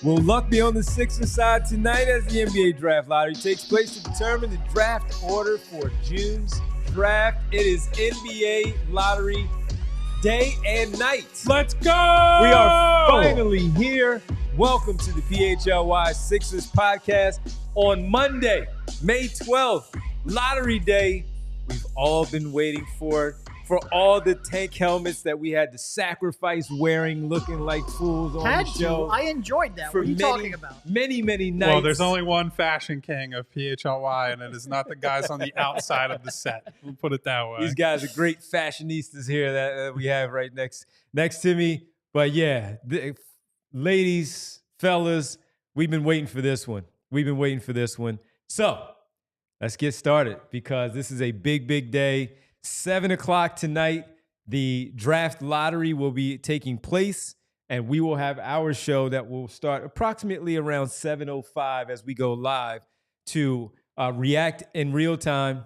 Will luck be on the Sixers side tonight as the NBA draft lottery takes place to determine the draft order for June's draft? It is NBA lottery day and night. Let's go! We are finally here. Welcome to the PHLY Sixers podcast on Monday, May 12th, lottery day. We've all been waiting for all the tank helmets that we had to sacrifice wearing, looking like fools on the show. I enjoyed that. What are you talking about? Many nights. Well, there's only one fashion king of PHLY, and it is not the guys on the outside of the set. We'll put it that way. These guys are great fashionistas here that we have right next to me. But yeah, ladies, fellas, we've been waiting for this one. So let's get started because this is a big day. 7 o'clock tonight, the draft lottery will be taking place, and we will have our show that will start approximately around 7:05 as we go live to react in real time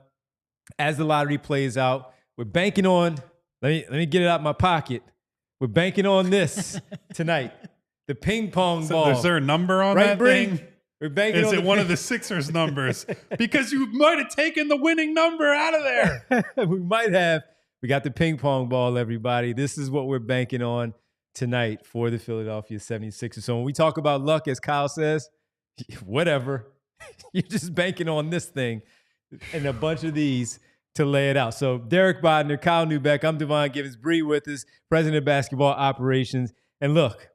as the lottery plays out. We're banking on, let me get it out of my pocket. We're banking on this tonight, the ping pong ball. Is there a number on right, that Bree? thing? We're banking Is on it one of the Sixers numbers? Because you might have taken the winning number out of there. We might have. We got the ping pong ball, everybody. This is what we're banking on tonight for the Philadelphia 76ers. So when we talk about luck, as Kyle says, whatever. You're just banking on this thing and a bunch of these to lay it out. So Derek Bodner, Kyle Newbeck, I'm Devon Givens, Bree with us, President of Basketball Operations. And look,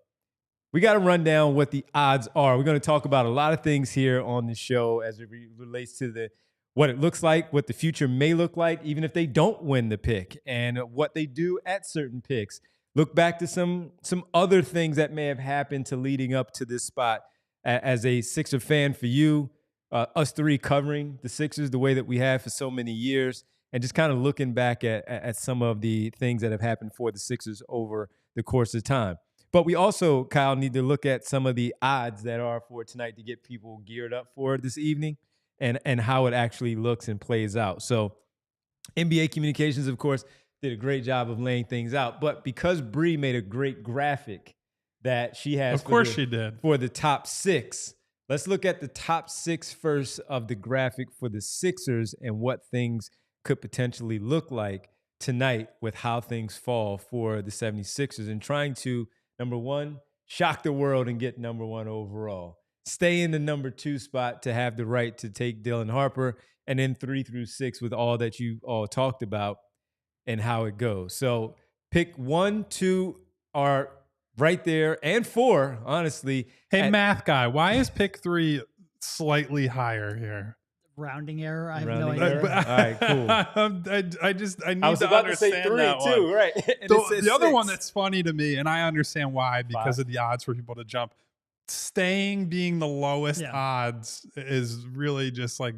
we got to run down what the odds are. We're going to talk about a lot of things here on the show as it relates to what it looks like, what the future may look like, even if they don't win the pick, and what they do at certain picks. Look back to some other things that may have happened to leading up to this spot. As a Sixer fan for you, us three covering the Sixers the way that we have for so many years, and just kind of looking back at some of the things that have happened for the Sixers over the course of time. But we also, Kyle, need to look at some of the odds that are for tonight to get people geared up for this evening and how it actually looks and plays out. So NBA Communications, of course, did a great job of laying things out. But because Bree made a great graphic that she has for the top six, let's look at the top six first of the graphic for the Sixers and what things could potentially look like tonight with how things fall for the 76ers and trying to, number one, shock the world and get number one overall. Stay in the number 2 spot to have the right to take Dylan Harper, and then 3 through 6 with all that you all talked about and how it goes. So pick 1, 2 are right there, and 4, honestly. Hey, math guy, why is pick 3 slightly higher here? Rounding error. I have Rounding no idea. error? All right, cool. I need I was to about understand to say 3 that too, one. right? And The other 6. one that's funny to me, and I understand why, because 5. of the odds for people to jump. Staying being the lowest odds is really just like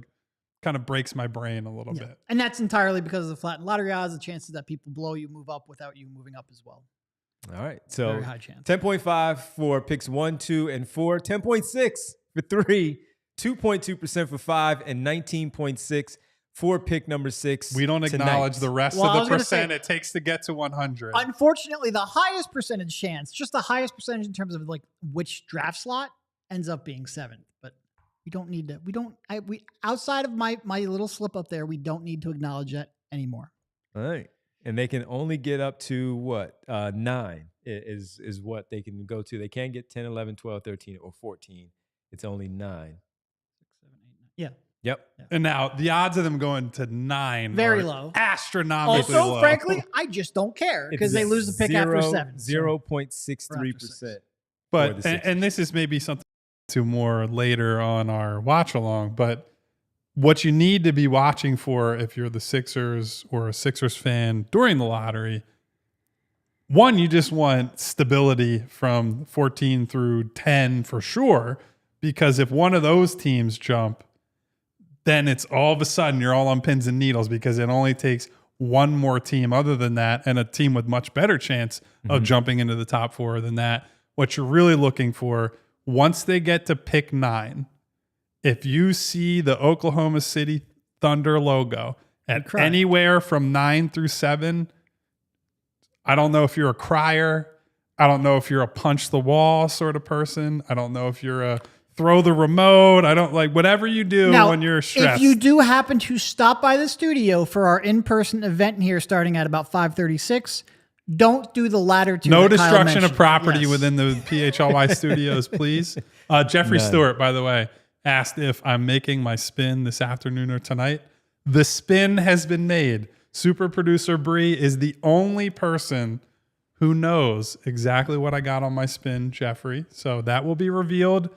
kind of breaks my brain a little bit. And that's entirely because of the flat lottery odds, the chances that people below you move up without you moving up as well. All right. So very high chance. 10.5 for picks 1, 2, and 4, 10.6 for 3, 2.2% for 5, and 19.6 for pick number 6. We don't acknowledge the rest of the percent it takes to get to 100. Unfortunately, the highest percentage chance, just the highest percentage in terms of like which draft slot, ends up being 7th. But we don't need to. We outside of my little slip up there, we don't need to acknowledge that anymore. All right. And they can only get up to what? 9 is what they can go to. They can't get 10, 11, 12, 13, or 14. It's only 9. 6, 7, 8, 9. Yeah. Yep. And now the odds of them going to 9 very are low, astronomically also, low. frankly, I just don't care because they lose the pick after 7. 0.63%. But and this is maybe something to more later on our watch along. But what you need to be watching for if you're the Sixers or a Sixers fan during the lottery, one, you just want stability from 14 through 10 for sure, because if one of those teams jump, then it's all of a sudden you're all on pins and needles because it only takes one more team other than that and a team with much better chance of jumping into the top 4 than that. What you're really looking for, once they get to pick 9, if you see the Oklahoma City Thunder logo at anywhere from 9 through 7, I don't know if you're a crier. I don't know if you're a punch the wall sort of person. I don't know if you're a throw the remote. I don't like whatever you do Now, when you're stressed. if you do happen to stop by the studio for our in-person event here starting at about 5:36, don't do the latter two. No that Kyle destruction of mentioned. property Yes. within the PHLY studios, please. Jeffrey None. Stewart, by the way, asked if I'm making my spin this afternoon or tonight. The spin has been made. Super producer Bree is the only person who knows exactly what I got on my spin, Jeffrey. So that will be revealed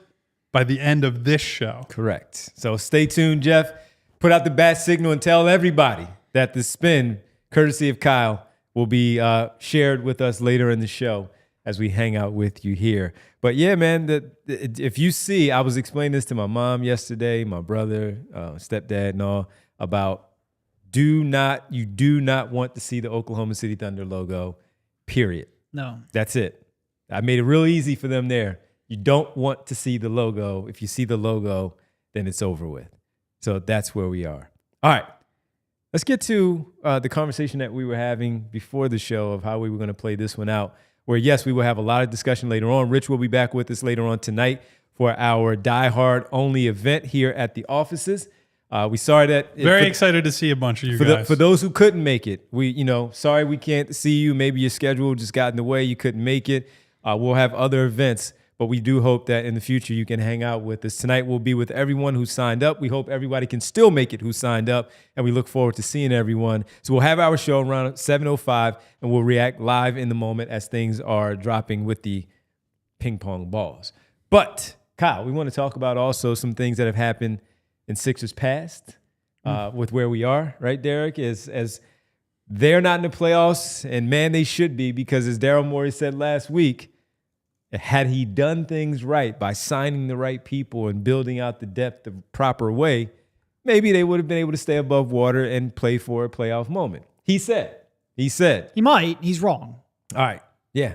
by the end of this show. Correct. So stay tuned, Jeff. Put out the bat signal and tell everybody that the spin, courtesy of Kyle, will be shared with us later in the show as we hang out with you here. But yeah, man, if you see, I was explaining this to my mom yesterday, my brother, stepdad and all, about you do not want to see the Oklahoma City Thunder logo, period. No. That's it. I made it real easy for them there. You don't want to see the logo. If you see the logo, then it's over with. So that's where we are. All right. Let's get to the conversation that we were having before the show of how we were going to play this one out, where, yes, we will have a lot of discussion later on. Rich will be back with us later on tonight for our Die Hard only event here at the offices. We sorry that Very excited to see a bunch of you guys. for those who couldn't make it, sorry we can't see you. Maybe your schedule just got in the way. You couldn't make it. We'll have other events, but we do hope that in the future you can hang out with us. Tonight we'll be with everyone who signed up. We hope everybody can still make it who signed up, and we look forward to seeing everyone. So we'll have our show around 7:05, and we'll react live in the moment as things are dropping with the ping pong balls. But Kyle, we want to talk about also some things that have happened in Sixers past with where we are, right, Derek? As they're not in the playoffs, and man, they should be, because as Daryl Morey said last week, had he done things right by signing the right people and building out the depth the proper way, maybe they would have been able to stay above water and play for a playoff moment. He said. He might. He's wrong. All right. Yeah.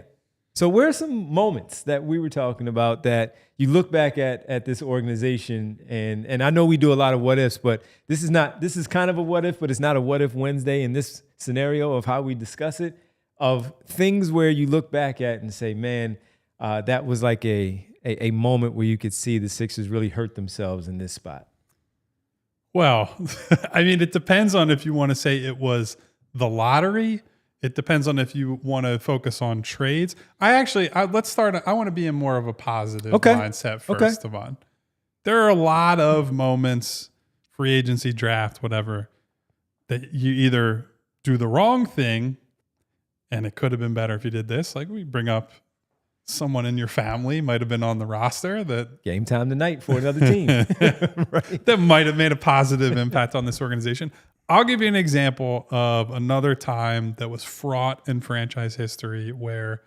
So where are some moments that we were talking about that you look back at this organization, and I know we do a lot of what ifs, but this is kind of a what if, but it's not a what if Wednesday in this scenario of how we discuss it, of things where you look back at and say, man, that was like a moment where you could see the Sixers really hurt themselves in this spot. Well, I mean, it depends on if you want to say it was the lottery. It depends on if you want to focus on trades. Let's start. I want to be in more of a positive mindset first of all. There are a lot of moments, free agency, draft, whatever, that you either do the wrong thing, and it could have been better if you did this. Like, we bring up someone in your family might have been on the roster that Game time tonight for another team. Right. that might have made a positive impact on this organization. I'll give you an example of another time that was fraught in franchise history where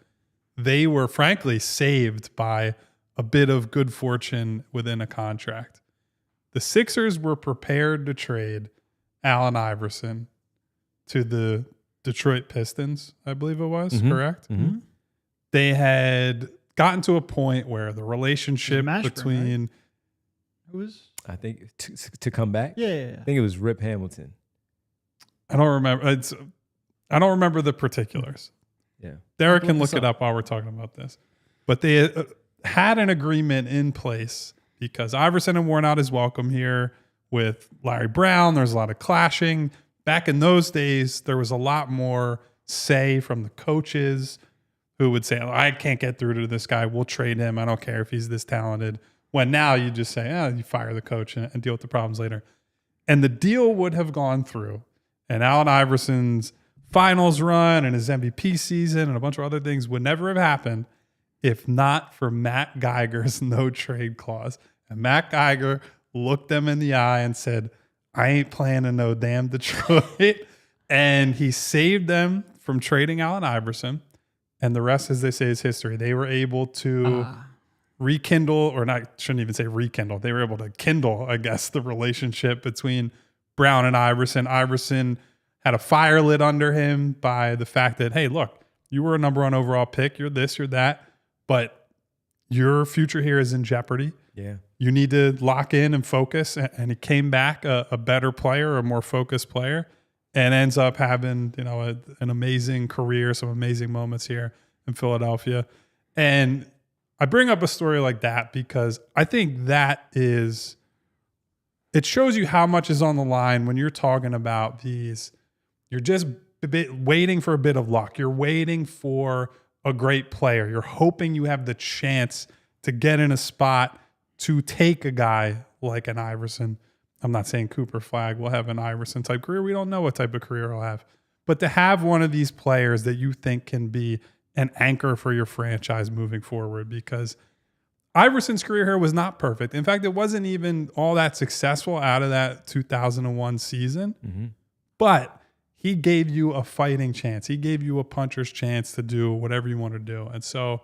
they were frankly saved by a bit of good fortune within a contract. The Sixers were prepared to trade Allen Iverson to the Detroit Pistons, I believe it was, correct? Mm-hmm. They had gotten to a point where the relationship between... Right? Who was? I think to come back. Yeah. I think it was Rip Hamilton. I don't remember. I don't remember the particulars. Yeah. Derek can look it up while we're talking about this. But they had an agreement in place because Iverson had worn out his welcome here with Larry Brown. There's a lot of clashing. Back in those days, there was a lot more say from the coaches who would say, oh, I can't get through to this guy. We'll trade him. I don't care if he's this talented. When now you just say, you fire the coach and deal with the problems later. And the deal would have gone through. And Allen Iverson's finals run and his MVP season and a bunch of other things would never have happened if not for Matt Geiger's no trade clause. And Matt Geiger looked them in the eye and said, I ain't playing in no damn Detroit. And he saved them from trading Allen Iverson. And the rest, as they say, is history. They were able to rekindle, or not, shouldn't even say rekindle. They were able to kindle, I guess, the relationship between Brown and Iverson. Iverson had a fire lit under him by the fact that, hey, look, you were a number one overall pick. You're this, you're that, but your future here is in jeopardy. Yeah. You need to lock in and focus. And he came back a better player, a more focused player, and ends up having, an amazing career, some amazing moments here. in Philadelphia. And I bring up a story like that because I think it shows you how much is on the line when you're talking about these. You're just waiting for a bit of luck. You're waiting for a great player. You're hoping you have the chance to get in a spot to take a guy like an Iverson. I'm not saying Cooper Flagg will have an Iverson type career. We don't know what type of career he'll have. But to have one of these players that you think can be an anchor for your franchise moving forward, because Iverson's career here was not perfect. In fact, it wasn't even all that successful out of that 2001 season. Mm-hmm. But he gave you a fighting chance. He gave you a puncher's chance to do whatever you want to do. And so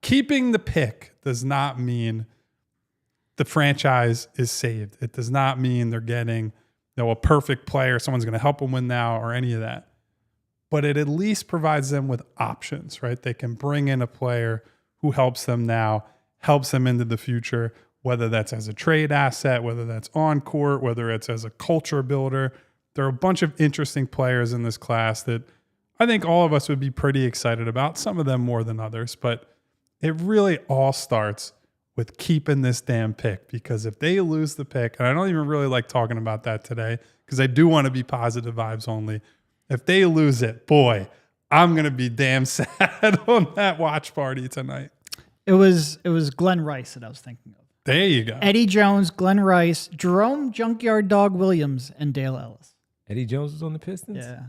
keeping the pick does not mean the franchise is saved. It does not mean they're getting a perfect player, someone's going to help them win now or any of that. But it at least provides them with options, right? They can bring in a player who helps them now, helps them into the future, whether that's as a trade asset, whether that's on court, whether it's as a culture builder. There are a bunch of interesting players in this class that I think all of us would be pretty excited about, some of them more than others. But it really all starts with keeping this damn pick, because if they lose the pick, and I don't even really like talking about that today because I do want to be positive vibes only. If they lose it, boy, I'm going to be damn sad on that watch party tonight. It was Glenn Rice that I was thinking of. There you go. Eddie Jones, Glenn Rice, Jerome Junkyard Dog Williams, and Dale Ellis. Eddie Jones was on the Pistons? Yeah.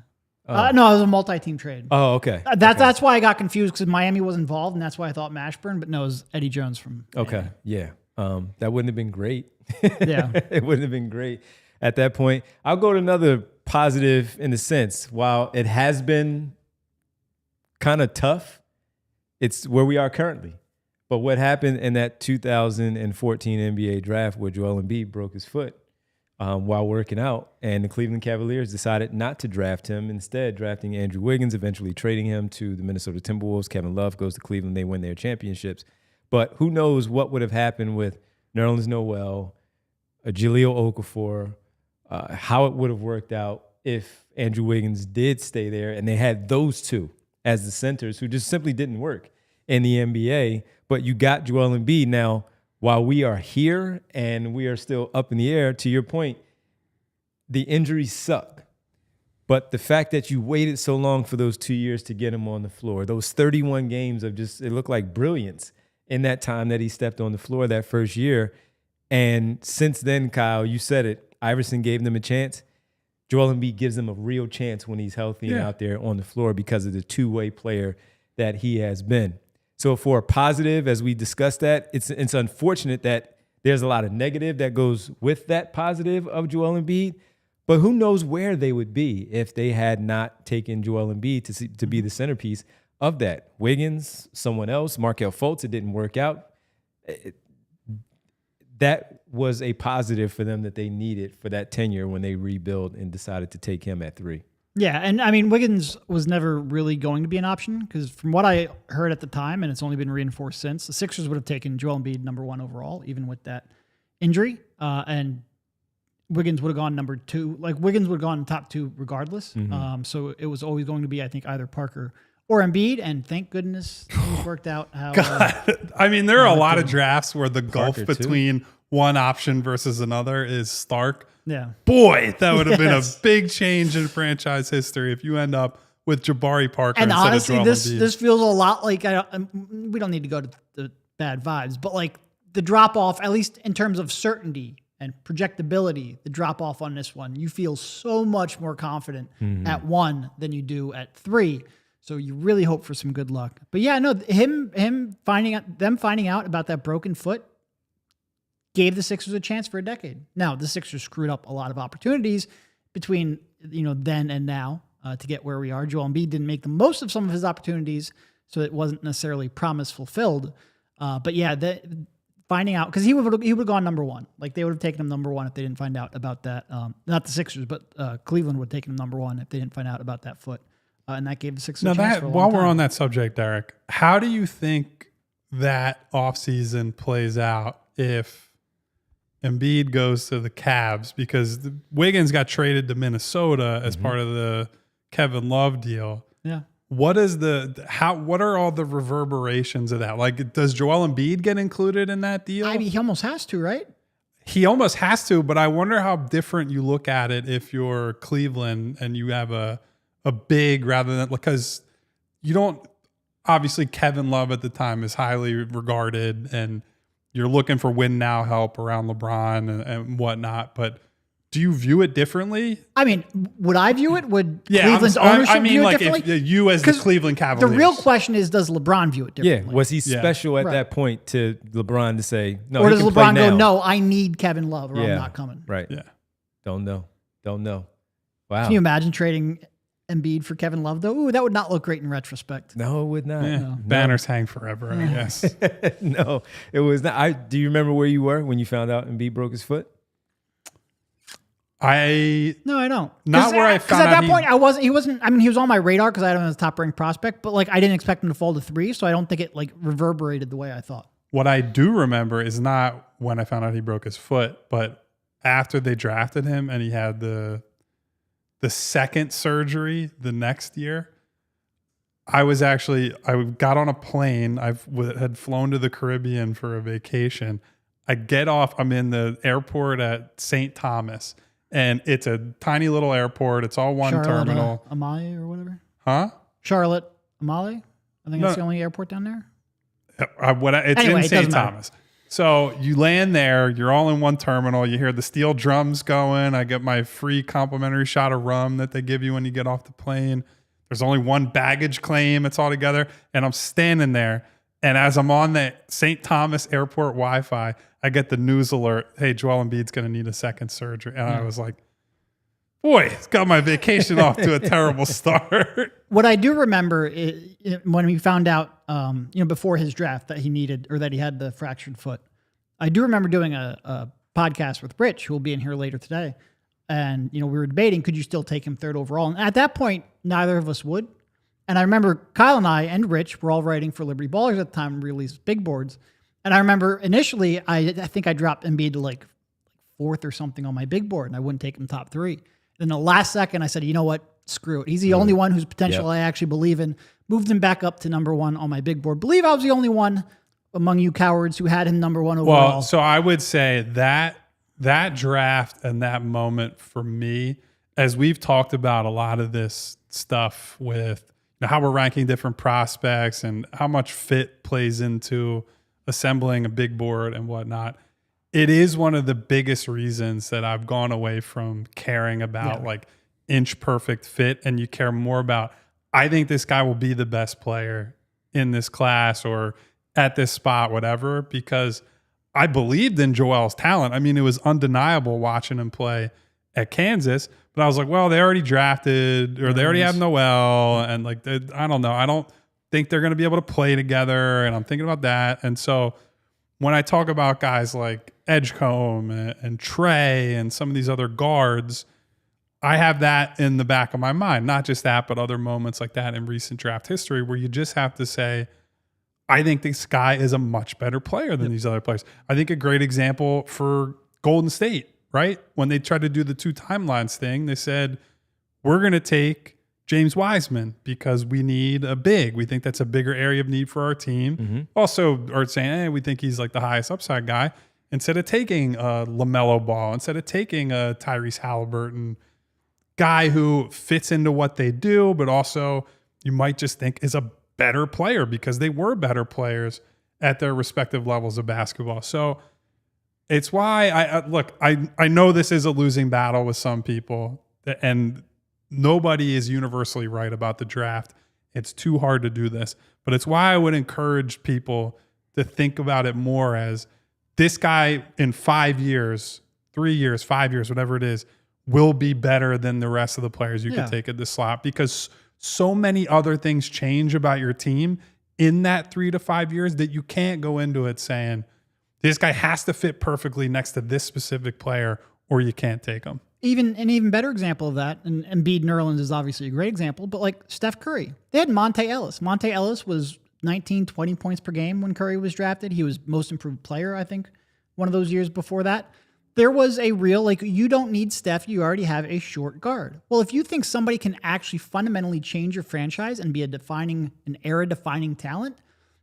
No, it was a multi-team trade. Oh, okay. That's why I got confused, because Miami was involved, and that's why I thought Mashburn, but no, it was Eddie Jones from Miami. Okay, yeah. That wouldn't have been great. Yeah. It wouldn't have been great at that point. I'll go to another positive in the sense, while it has been kind of tough, it's where we are currently. But what happened in that 2014 NBA draft where Joel Embiid broke his foot while working out, and the Cleveland Cavaliers decided not to draft him, instead drafting Andrew Wiggins, eventually trading him to the Minnesota Timberwolves. Kevin Love goes to Cleveland. They win their championships. But who knows what would have happened with Nerlens Noel, Jahlil Okafor, how it would have worked out if Andrew Wiggins did stay there and they had those two as the centers who just simply didn't work in the NBA. But you got Joel Embiid. Now, while we are here and we are still up in the air, to your point, the injuries suck. But the fact that you waited so long for those 2 years to get him on the floor, those 31 games of just, it looked like brilliance in that time that he stepped on the floor that first year. And since then, Kyle, you said it, Iverson gave them a chance. Joel Embiid gives them a real chance when he's healthy and out there on the floor because of the two-way player that he has been. So for a positive, as we discussed that, it's unfortunate that there's a lot of negative that goes with that positive of Joel Embiid, but who knows where they would be if they had not taken Joel Embiid to be the centerpiece of that. Wiggins, someone else, Markelle Fultz, it didn't work out. That was a positive for them that they needed for that tenure when they rebuild and decided to take him at 3. Yeah, and I mean, Wiggins was never really going to be an option because from what I heard at the time, and it's only been reinforced since, the Sixers would have taken Joel Embiid number 1 overall, even with that injury, and Wiggins would have gone number 2. Like, Wiggins would have gone top 2 regardless. Mm-hmm. So it was always going to be, I think, either Parker or Embiid, and thank goodness it worked out how... God. I mean, there are a lot of drafts where the Parker gulf between one option versus another is stark. Yeah. Boy, that would have been a big change in franchise history if you end up with Jabari Parker and instead honestly, of Joel Embiid. this feels a lot like, we don't need to go to the bad vibes, but like the drop off, at least in terms of certainty and projectability, the drop off on this one, you feel so much more confident at 1 than you do at 3. So you really hope for some good luck. But yeah, no, them finding out about that broken foot gave the Sixers a chance for a decade. Now, the Sixers screwed up a lot of opportunities between, then and now to get where we are. Joel Embiid didn't make the most of some of his opportunities, so it wasn't necessarily promise fulfilled. But yeah, finding out, because he would have gone number 1. Like, they would have taken him number 1 if they didn't find out about that. Not the Sixers, but Cleveland would have taken him number 1 if they didn't find out about that foot. And that gave the Sixers a chance for a long while time. we're on that subject, Derek, how do you think that offseason plays out if Embiid goes to the Cavs? Because Wiggins got traded to Minnesota as part of the Kevin Love deal. Yeah. what are all the reverberations of that? Like, does Joel Embiid get included in that deal? I mean, he almost has to, right? He almost has to, but I wonder how different you look at it if you're Cleveland and you have a big rather than, because you don't, obviously Kevin Love at the time is highly regarded and you're looking for win now help around LeBron and whatnot, but do you view it differently? I mean, would I view it? Would Cleveland's ownership view it differently? If you as the Cleveland Cavaliers. The real question is, does LeBron view it differently? Yeah, was he special at that point to LeBron to say, no, or he does can play LeBron go, now? no, I need Kevin Love or I'm not coming? Right. Yeah. Don't know. Wow. Can you imagine trading Embiid for Kevin Love, though? Ooh, that would not look great in retrospect. No, it would not. Yeah. No. Banners hang forever, I guess. No, it was not. Do you remember where you were when you found out Embiid broke his foot? No, I don't. Not where I found out. Because at that point, he wasn't. I mean, he was on my radar because I had him as a top ranked prospect, but like I didn't expect him to fall to 3, so I don't think it like reverberated the way I thought. What I do remember is not when I found out he broke his foot, but after they drafted him and he had the second surgery the next year. I got on a plane. Had flown to the Caribbean for a vacation. I get off. I'm in the airport at St. Thomas. And it's a tiny little airport. It's all one terminal. Amalie or whatever? Huh? Charlotte Amalie? I think that's the only airport down there. It's in St. Thomas. So you land there. You're all in one terminal. You hear the steel drums going. I get my free complimentary shot of rum that they give you when you get off the plane. There's only one baggage claim. It's all together. And I'm standing there. And as I'm on the St. Thomas airport Wi-Fi, I get the news alert, hey, Joel Embiid's going to need a second surgery. And I was like, boy, it's got my vacation off to a terrible start. What I do remember is when we found out, before his draft that he needed or that he had the fractured foot, I do remember doing a podcast with Rich, who will be in here later today. And, we were debating, could you still take him 3rd overall? And at that point, neither of us would. And I remember Kyle and I and Rich were all writing for Liberty Ballers at the time and released big boards. And I remember initially, I think I dropped Embiid to like 4th or something on my big board, and I wouldn't take him top 3. Then the last second, I said, you know what? Screw it. He's the only one whose potential I actually believe in. Moved him back up to number 1 on my big board. Believe I was the only one among you cowards who had him number 1 overall. Well, so I would say that draft and that moment for me, as we've talked about a lot of this stuff with how we're ranking different prospects and how much fit plays into assembling a big board and whatnot. It is one of the biggest reasons that I've gone away from caring about like inch perfect fit, and you care more about, I think this guy will be the best player in this class or at this spot, whatever, because I believed in Joel's talent. I mean, it was undeniable watching him play at Kansas, but I was like, well, they already drafted or they already have Noel. And like, I don't know. I don't think they're going to be able to play together. And I'm thinking about that. And so when I talk about guys like Edgecombe and Trey and some of these other guards, I have that in the back of my mind. Not just that, but other moments like that in recent draft history where you just have to say, I think this guy is a much better player than these other players. I think a great example for Golden State, right? When they tried to do the 2 timelines thing, they said, we're going to take James Wiseman because we need a big. We think that's a bigger area of need for our team. Mm-hmm. Also, or saying, hey, we think he's like the highest upside guy. Instead of taking a LaMelo Ball, instead of taking a Tyrese Halliburton, guy who fits into what they do, but also you might just think is a better player because they were better players at their respective levels of basketball. So it's why I know this is a losing battle with some people, and nobody is universally right about the draft. It's too hard to do this, but it's why I would encourage people to think about it more as this guy in 5 years, 3 years, 5 years, whatever it is, will be better than the rest of the players you could take at the slot, because so many other things change about your team in that 3 to 5 years that you can't go into it saying this guy has to fit perfectly next to this specific player or you can't take him. An even better example of that, and Embiid Nerlens is obviously a great example, but like Steph Curry, they had Monte Ellis. Monte Ellis was 19, 20 points per game when Curry was drafted. He was most improved player, I think, one of those years before that. There was a real, like, you don't need Steph. You already have a short guard. Well, if you think somebody can actually fundamentally change your franchise and be an era-defining talent,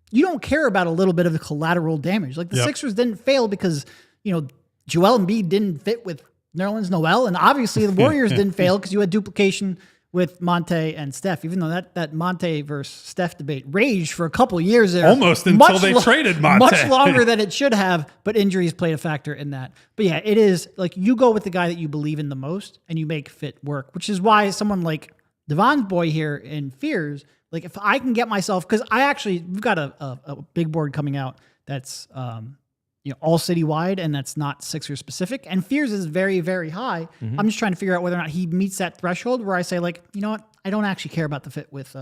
you don't care about a little bit of the collateral damage. Like, the Sixers didn't fail because, Joel Embiid didn't fit with Nerlens Noel. And obviously the Warriors didn't fail because you had duplication with Monte and Steph, even though that Monte versus Steph debate raged for a couple of years there. Almost until they traded Monte. Much longer than it should have, but injuries played a factor in that. But yeah, it is like you go with the guy that you believe in the most and you make fit work, which is why someone like Devon's boy here in Fears, like if I can get myself, because we've got a big board coming out that's all citywide, and that's not Sixers specific. And Fears is very, very high. Mm-hmm. I'm just trying to figure out whether or not he meets that threshold where I say, like, you know what, I don't actually care about the fit with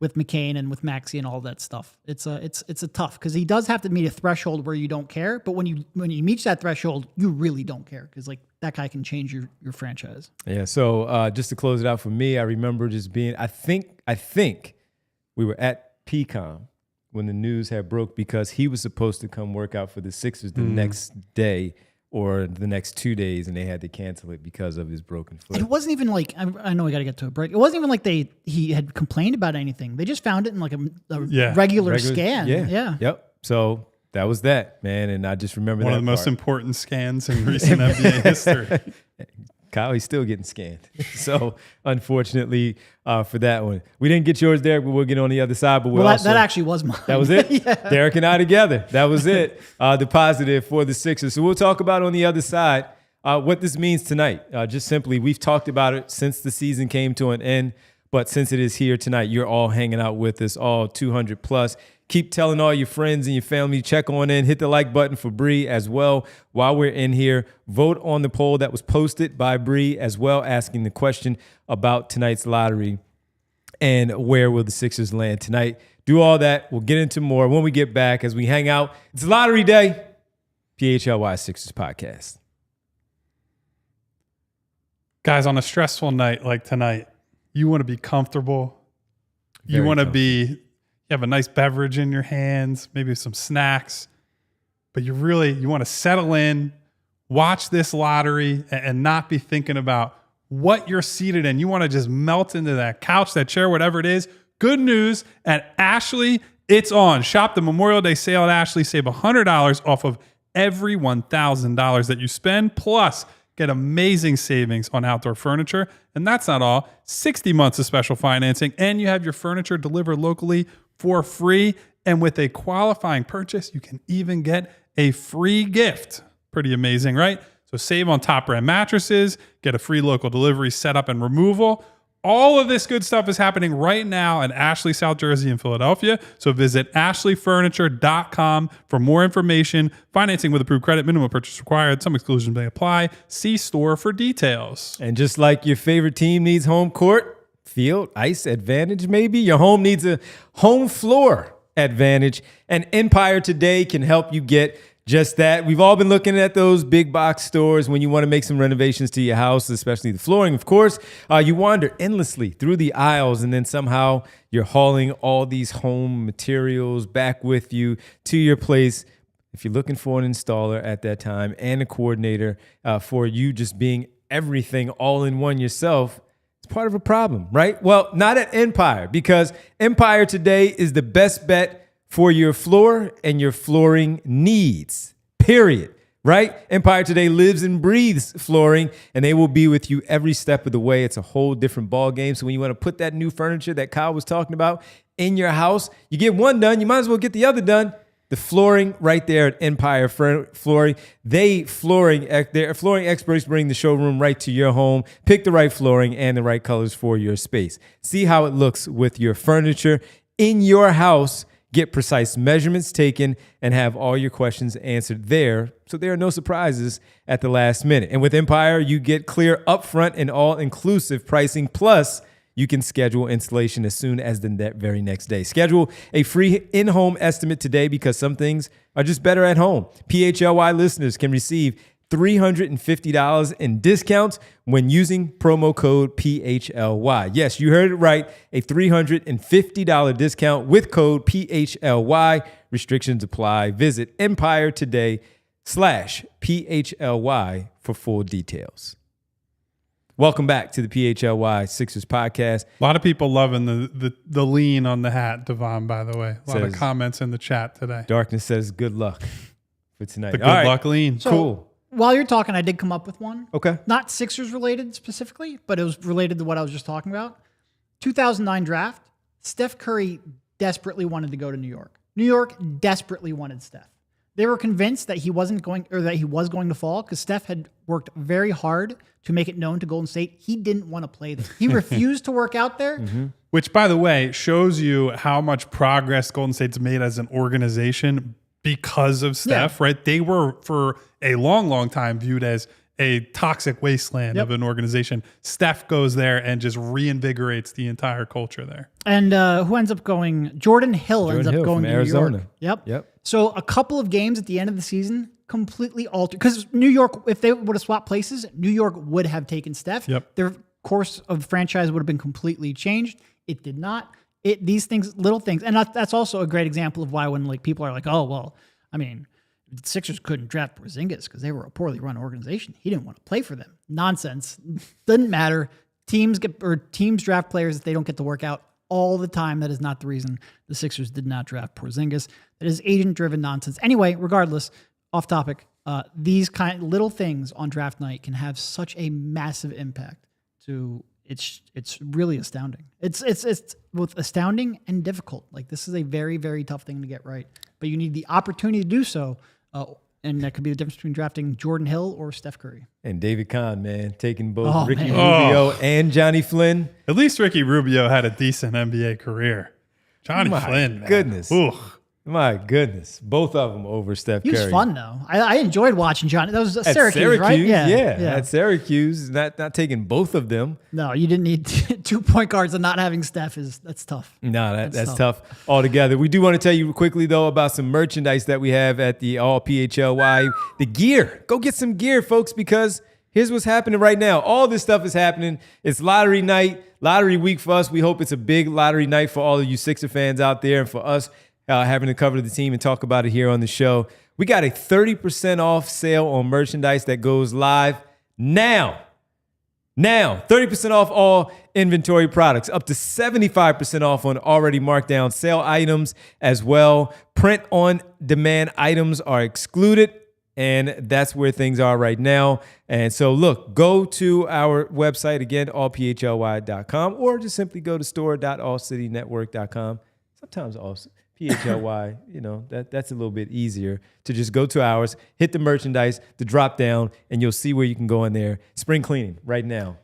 McCain and with Maxey and all that stuff. It's a tough, because he does have to meet a threshold where you don't care, but when he meets that threshold, you really don't care, because like that guy can change your franchise. Yeah. So just to close it out for me, I remember just being, I think we were at PCOM when the news had broke, because he was supposed to come work out for the Sixers the next day or the next 2 days, and they had to cancel it because of his broken foot. And it wasn't even like, I know we got to get to a break. It wasn't even like he had complained about anything. They just found it in like a regular scan. Yeah. Yep. So that was that, man. And I just remember one of the most important scans in recent NBA history. Kyle, he's still getting scanned. So, unfortunately, for that one. We didn't get yours, Derek, but we'll get on the other side. But that actually was mine. That was it? Yeah. Derek and I together. That was it. The positive for the Sixers. So we'll talk about on the other side what this means tonight. Just simply, we've talked about it since the season came to an end. But since it is here tonight, you're all hanging out with us, all 200 plus. Keep telling all your friends and your family, check on in, hit the like button for Bree as well. While we're in here, vote on the poll that was posted by Bree as well, asking the question about tonight's lottery and where will the Sixers land tonight. Do all that. We'll get into more when we get back as we hang out. It's lottery day. PHLY Sixers podcast. Guys, on a stressful night like tonight, you want to be comfortable. You want to you have a nice beverage in your hands, maybe some snacks, but you want to settle in, watch this lottery, and not be thinking about what you're seated in. You want to just melt into that couch, that chair, whatever it is. Good news, at Ashley, it's on. Shop the Memorial Day sale at Ashley. Save $100 off of every $1,000 that you spend, plus get amazing savings on outdoor furniture. And that's not all. 60 months of special financing, and you have your furniture delivered locally for free. And with a qualifying purchase, you can even get a free gift. Pretty amazing, right? So save on top brand mattresses, get a free local delivery, setup, and removal. All of this good stuff is happening right now at Ashley, South Jersey, and Philadelphia. So visit ashleyfurniture.com for more information. Financing with approved credit, minimum purchase required. Some exclusions may apply. See store for details. And just like your favorite team needs home court, field, ice advantage maybe, your home needs a home floor advantage. And Empire Today can help you get just that. We've all been looking at those big box stores when you want to make some renovations to your house, especially the flooring, of course. You wander endlessly through the aisles, and then somehow you're hauling all these home materials back with you to your place. If you're looking for an installer at that time and a coordinator for you just being everything all in one yourself, it's part of a problem, right? Well, not at Empire, because Empire Today is the best bet for your floor and your flooring needs, period, right? Empire Today lives and breathes flooring, and they will be with you every step of the way. It's a whole different ball game. So when you want to put that new furniture that Kyle was talking about in your house, you get one done, you might as well get the other done. The flooring right there at Empire Flooring. Their flooring experts bring the showroom right to your home. Pick the right flooring and the right colors for your space. See how it looks with your furniture in your house. Get precise measurements taken and have all your questions answered there, so there are no surprises at the last minute. And with Empire, you get clear upfront and all-inclusive pricing, plus you can schedule installation as soon as the very next day. Schedule a free in-home estimate today, because some things are just better at home. PHLY listeners can receive $350 in discounts when using promo code PHLY. Yes, you heard it right. A $350 discount with code PHLY. Restrictions apply. Visit Empire Today PHLY for full details. Welcome back to the PHLY Sixers podcast. A lot of people loving the lean on the hat, Devon, by the way. A lot of Says- comments in the chat today. Darkness says good luck for tonight. The good All right, luck lean. So, cool. While you're talking, I did come up with one. Okay. Not Sixers related specifically, but it was related to what I was just talking about. 2009 draft, Steph Curry desperately wanted to go to New York. New York desperately wanted Steph. They were convinced that he was going to fall because Steph had worked very hard to make it known to Golden State he didn't want to play there. He refused to work out there. Mm-hmm. Which, by the way, shows you how much progress Golden State's made as an organization because of Steph, right? They were, for a long, long time, viewed as a toxic wasteland of an organization. Steph goes there and just reinvigorates the entire culture there. And who ends up going? Jordan Hill ends up Hill going from to Arizona. New York. Yep. So a couple of games at the end of the season completely altered. Because New York, if they would have swapped places, New York would have taken Steph. Yep. Their course of the franchise would have been completely changed. It did not. These things, little things. And that's also a great example of why when like people are like, oh, well, I mean, the Sixers couldn't draft Porzingis because they were a poorly run organization. He didn't want to play for them. Nonsense. Doesn't matter. Teams draft players that they don't get to work out all the time. That is not the reason the Sixers did not draft Porzingis. That is agent-driven nonsense. Anyway, regardless, off topic, these kind of little things on draft night can have such a massive impact. It's really astounding. It's both astounding and difficult. Like this is a very, very tough thing to get right, but you need the opportunity to do so. And that could be the difference between drafting Jordan Hill or Steph Curry. And David Kahn, man, taking both Ricky man. Rubio and Johnny Flynn. At least Ricky Rubio had a decent NBA career. Johnny Flynn, man. Goodness. Ooh. My goodness. Both of them over Steph He Curry. was fun though. I enjoyed watching Johnny. That was At Syracuse, right? Yeah. At Syracuse, not taking both of them. No, you didn't need 2 point guards and not having Steph that's tough. No, that's tough altogether. We do want to tell you quickly, though, about some merchandise that we have at the All PHLY. The gear. Go get some gear, folks, because here's what's happening right now. All this stuff is happening. It's lottery night, lottery week for us. We hope it's a big lottery night for all of you Sixer fans out there and for us having to cover the team and talk about it here on the show. We got a 30% off sale on merchandise that goes live now. Now, 30% off all inventory products, up to 75% off on already marked down sale items as well. Print on demand items are excluded, and that's where things are right now. And so look, go to our website again, allphly.com, or just simply go to store.allcitynetwork.com. Sometimes also PHLY, that's a little bit easier to just go to ours, hit the merchandise, the drop down, and you'll see where you can go in there. Spring cleaning right now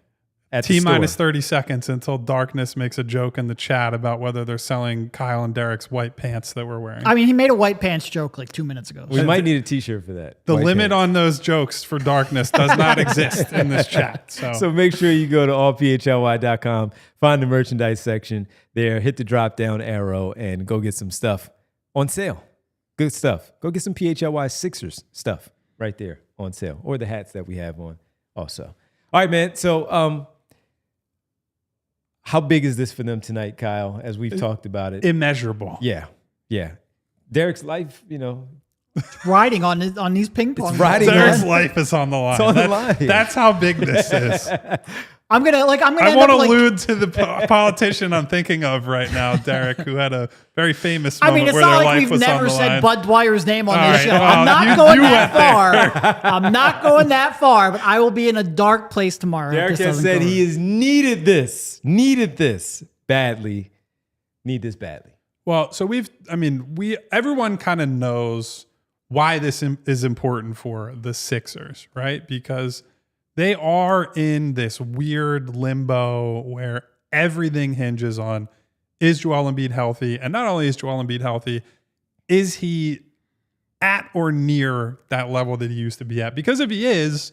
at the store. T-minus 30 seconds until Darkness makes a joke in the chat about whether they're selling Kyle and Derek's white pants that we're wearing. I mean, he made a white pants joke like 2 minutes ago. We might need a t-shirt for that. The White limit pants. on those jokes for Darkness does not exist in this chat. So make sure you go to allphly.com, find the merchandise section there, hit the drop down arrow, and go get some stuff on sale. Good stuff. Go get some PHLY Sixers stuff right there on sale, or the hats that we have on also. All right, man. So how big is this for them tonight, Kyle, as we've talked about it? Immeasurable. Yeah. Derek's life, Riding on these ping pong. It's riding balls. Derek's Man. life is on the line. It's on the line. That's how big this is. I'm gonna I end won't up like. allude to the politician I'm thinking of right now, Derek, who had a very famous I moment mean, it's where not their like life we've was on never the said line. Bud Dwyer's name on All this right, show. well, I'm not you going went that far. I'm not going that far, but I will be in a dark place tomorrow. if Derek this has doesn't said go he right. has needed this badly. Need this badly. Well, so everyone kind of knows why this is important for the Sixers, right? Because they are in this weird limbo where everything hinges on, is Joel Embiid healthy? And not only is Joel Embiid healthy, is he at or near that level that he used to be at? Because if he is,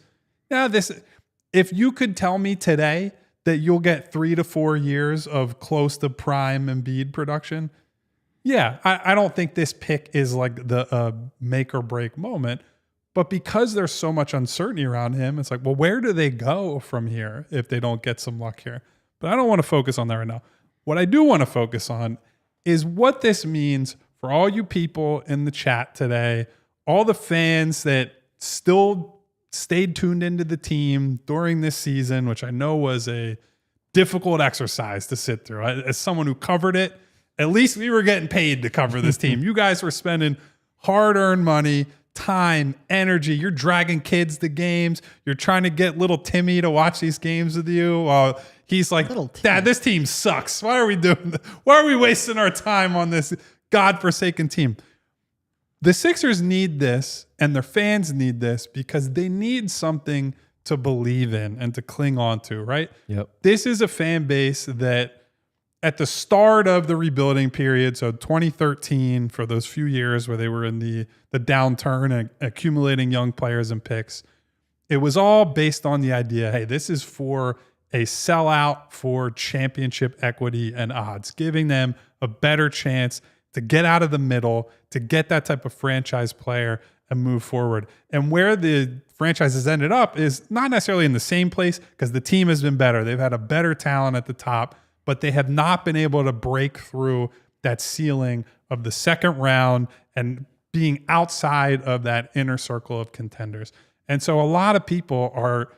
if you could tell me today that you'll get 3 to 4 years of close to prime Embiid production, I don't think this pick is like the make or break moment. But because there's so much uncertainty around him, it's like, well, where do they go from here if they don't get some luck here? But I don't want to focus on that right now. What I do want to focus on is what this means for all you people in the chat today all the fans that still stayed tuned into the team during this season, which I know was a difficult exercise to sit through. As someone who covered it, at least we were getting paid to cover this team. You guys were spending hard-earned money, time, energy. You're dragging kids to games. You're trying to get little Timmy to watch these games with you. He's like, Dad, this team sucks. Why are we doing this? Why are we wasting our time on this godforsaken team? The Sixers need this, and their fans need this because they need something to believe in and to cling on to, right? Yep. This is a fan base that at the start of the rebuilding period, so 2013, for those few years where they were in the downturn and accumulating young players and picks, it was all based on the idea, hey, this is for a sellout for championship equity and odds, giving them a better chance to get out of the middle, to get that type of franchise player and move forward. And where the franchise has ended up is not necessarily in the same place because the team has been better. They've had a better talent at the top, but they have not been able to break through that ceiling of the second round and being outside of that inner circle of contenders. And so a lot of people are,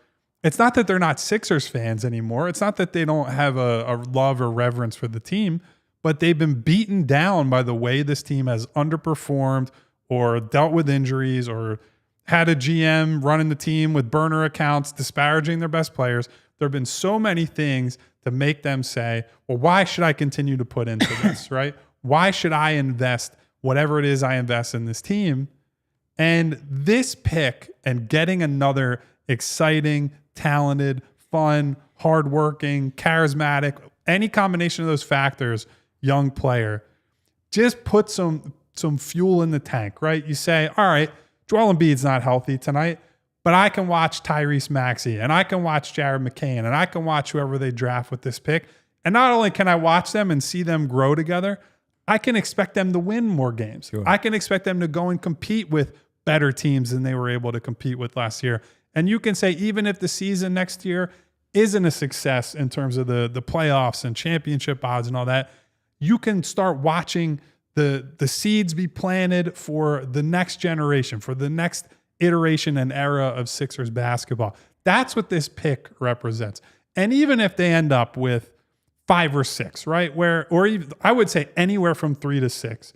it's not that they're not Sixers fans anymore. It's not that they don't have a love or reverence for the team, but they've been beaten down by the way this team has underperformed or dealt with injuries or had a GM running the team with burner accounts, disparaging their best players. There have been so many things to make them say, well, why should I continue to put into this, right? Why should I invest whatever it is I invest in this team? And this pick and getting another exciting, talented, fun, hardworking, charismatic, any combination of those factors, young player, just put some fuel in the tank, right? You say, all right, Joel Embiid's not healthy tonight, but I can watch Tyrese Maxey and I can watch Jared McCain and I can watch whoever they draft with this pick. And not only can I watch them and see them grow together, I can expect them to win more games. Sure. I can expect them to go and compete with better teams than they were able to compete with last year. And you can say, even if the season next year isn't a success in terms of the playoffs and championship odds and all that, you can start watching the seeds be planted for the next generation, for the next iteration and era of Sixers basketball. That's what this pick represents. And even if they end up with 5 or 6, right? Or even, I would say anywhere from 3 to 6,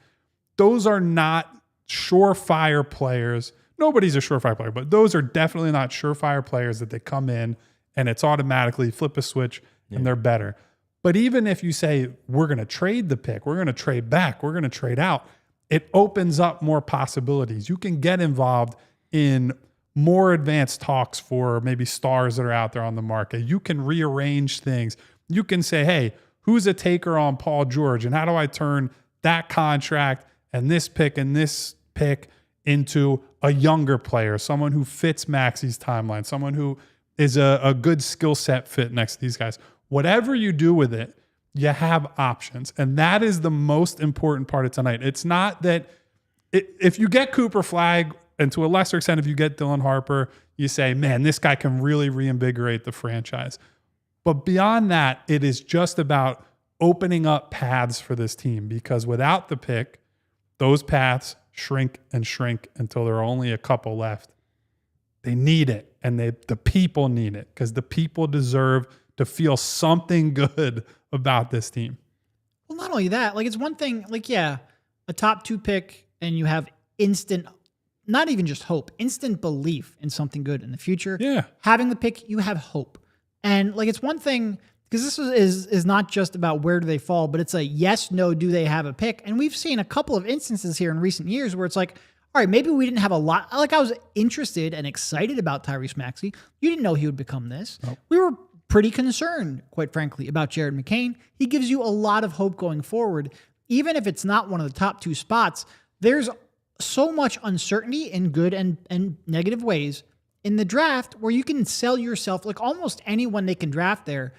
those are not surefire players. Nobody's a surefire player, but those are definitely not surefire players that they come in and it's automatically flip a switch and they're better. But even if you say, we're going to trade the pick, we're going to trade back, we're going to trade out, it opens up more possibilities. You can get involved in more advanced talks for maybe stars that are out there on the market. You can rearrange things. You can say, hey, who's a taker on Paul George? And how do I turn that contract and this pick into a younger player, someone who fits Maxey's timeline, someone who is a good skill set fit next to these guys. Whatever you do with it, you have options. And that is the most important part of tonight. It's not that if you get Cooper Flagg, and to a lesser extent, if you get Dylan Harper, you say, man, this guy can really reinvigorate the franchise. But beyond that, it is just about opening up paths for this team, because without the pick, those paths shrink and shrink until there are only a couple left. They need it, and the people need it, because the people deserve to feel something good about this team. Well, not only that, like, it's one thing, like, yeah, a top 2 pick and you have instant, not even just hope, instant belief in something good in the future. Yeah. Having the pick, you have hope. And like, it's one thing, because this is not just about where do they fall, but it's a yes, no, do they have a pick? And we've seen a couple of instances here in recent years where it's like, all right, maybe we didn't have a lot. Like, I was interested and excited about Tyrese Maxey. You didn't know he would become this. Nope. We were pretty concerned, quite frankly, about Jared McCain. He gives you a lot of hope going forward. Even if it's not one of the top 2 spots, there's so much uncertainty in good and negative ways in the draft where you can sell yourself, like almost anyone they can draft there.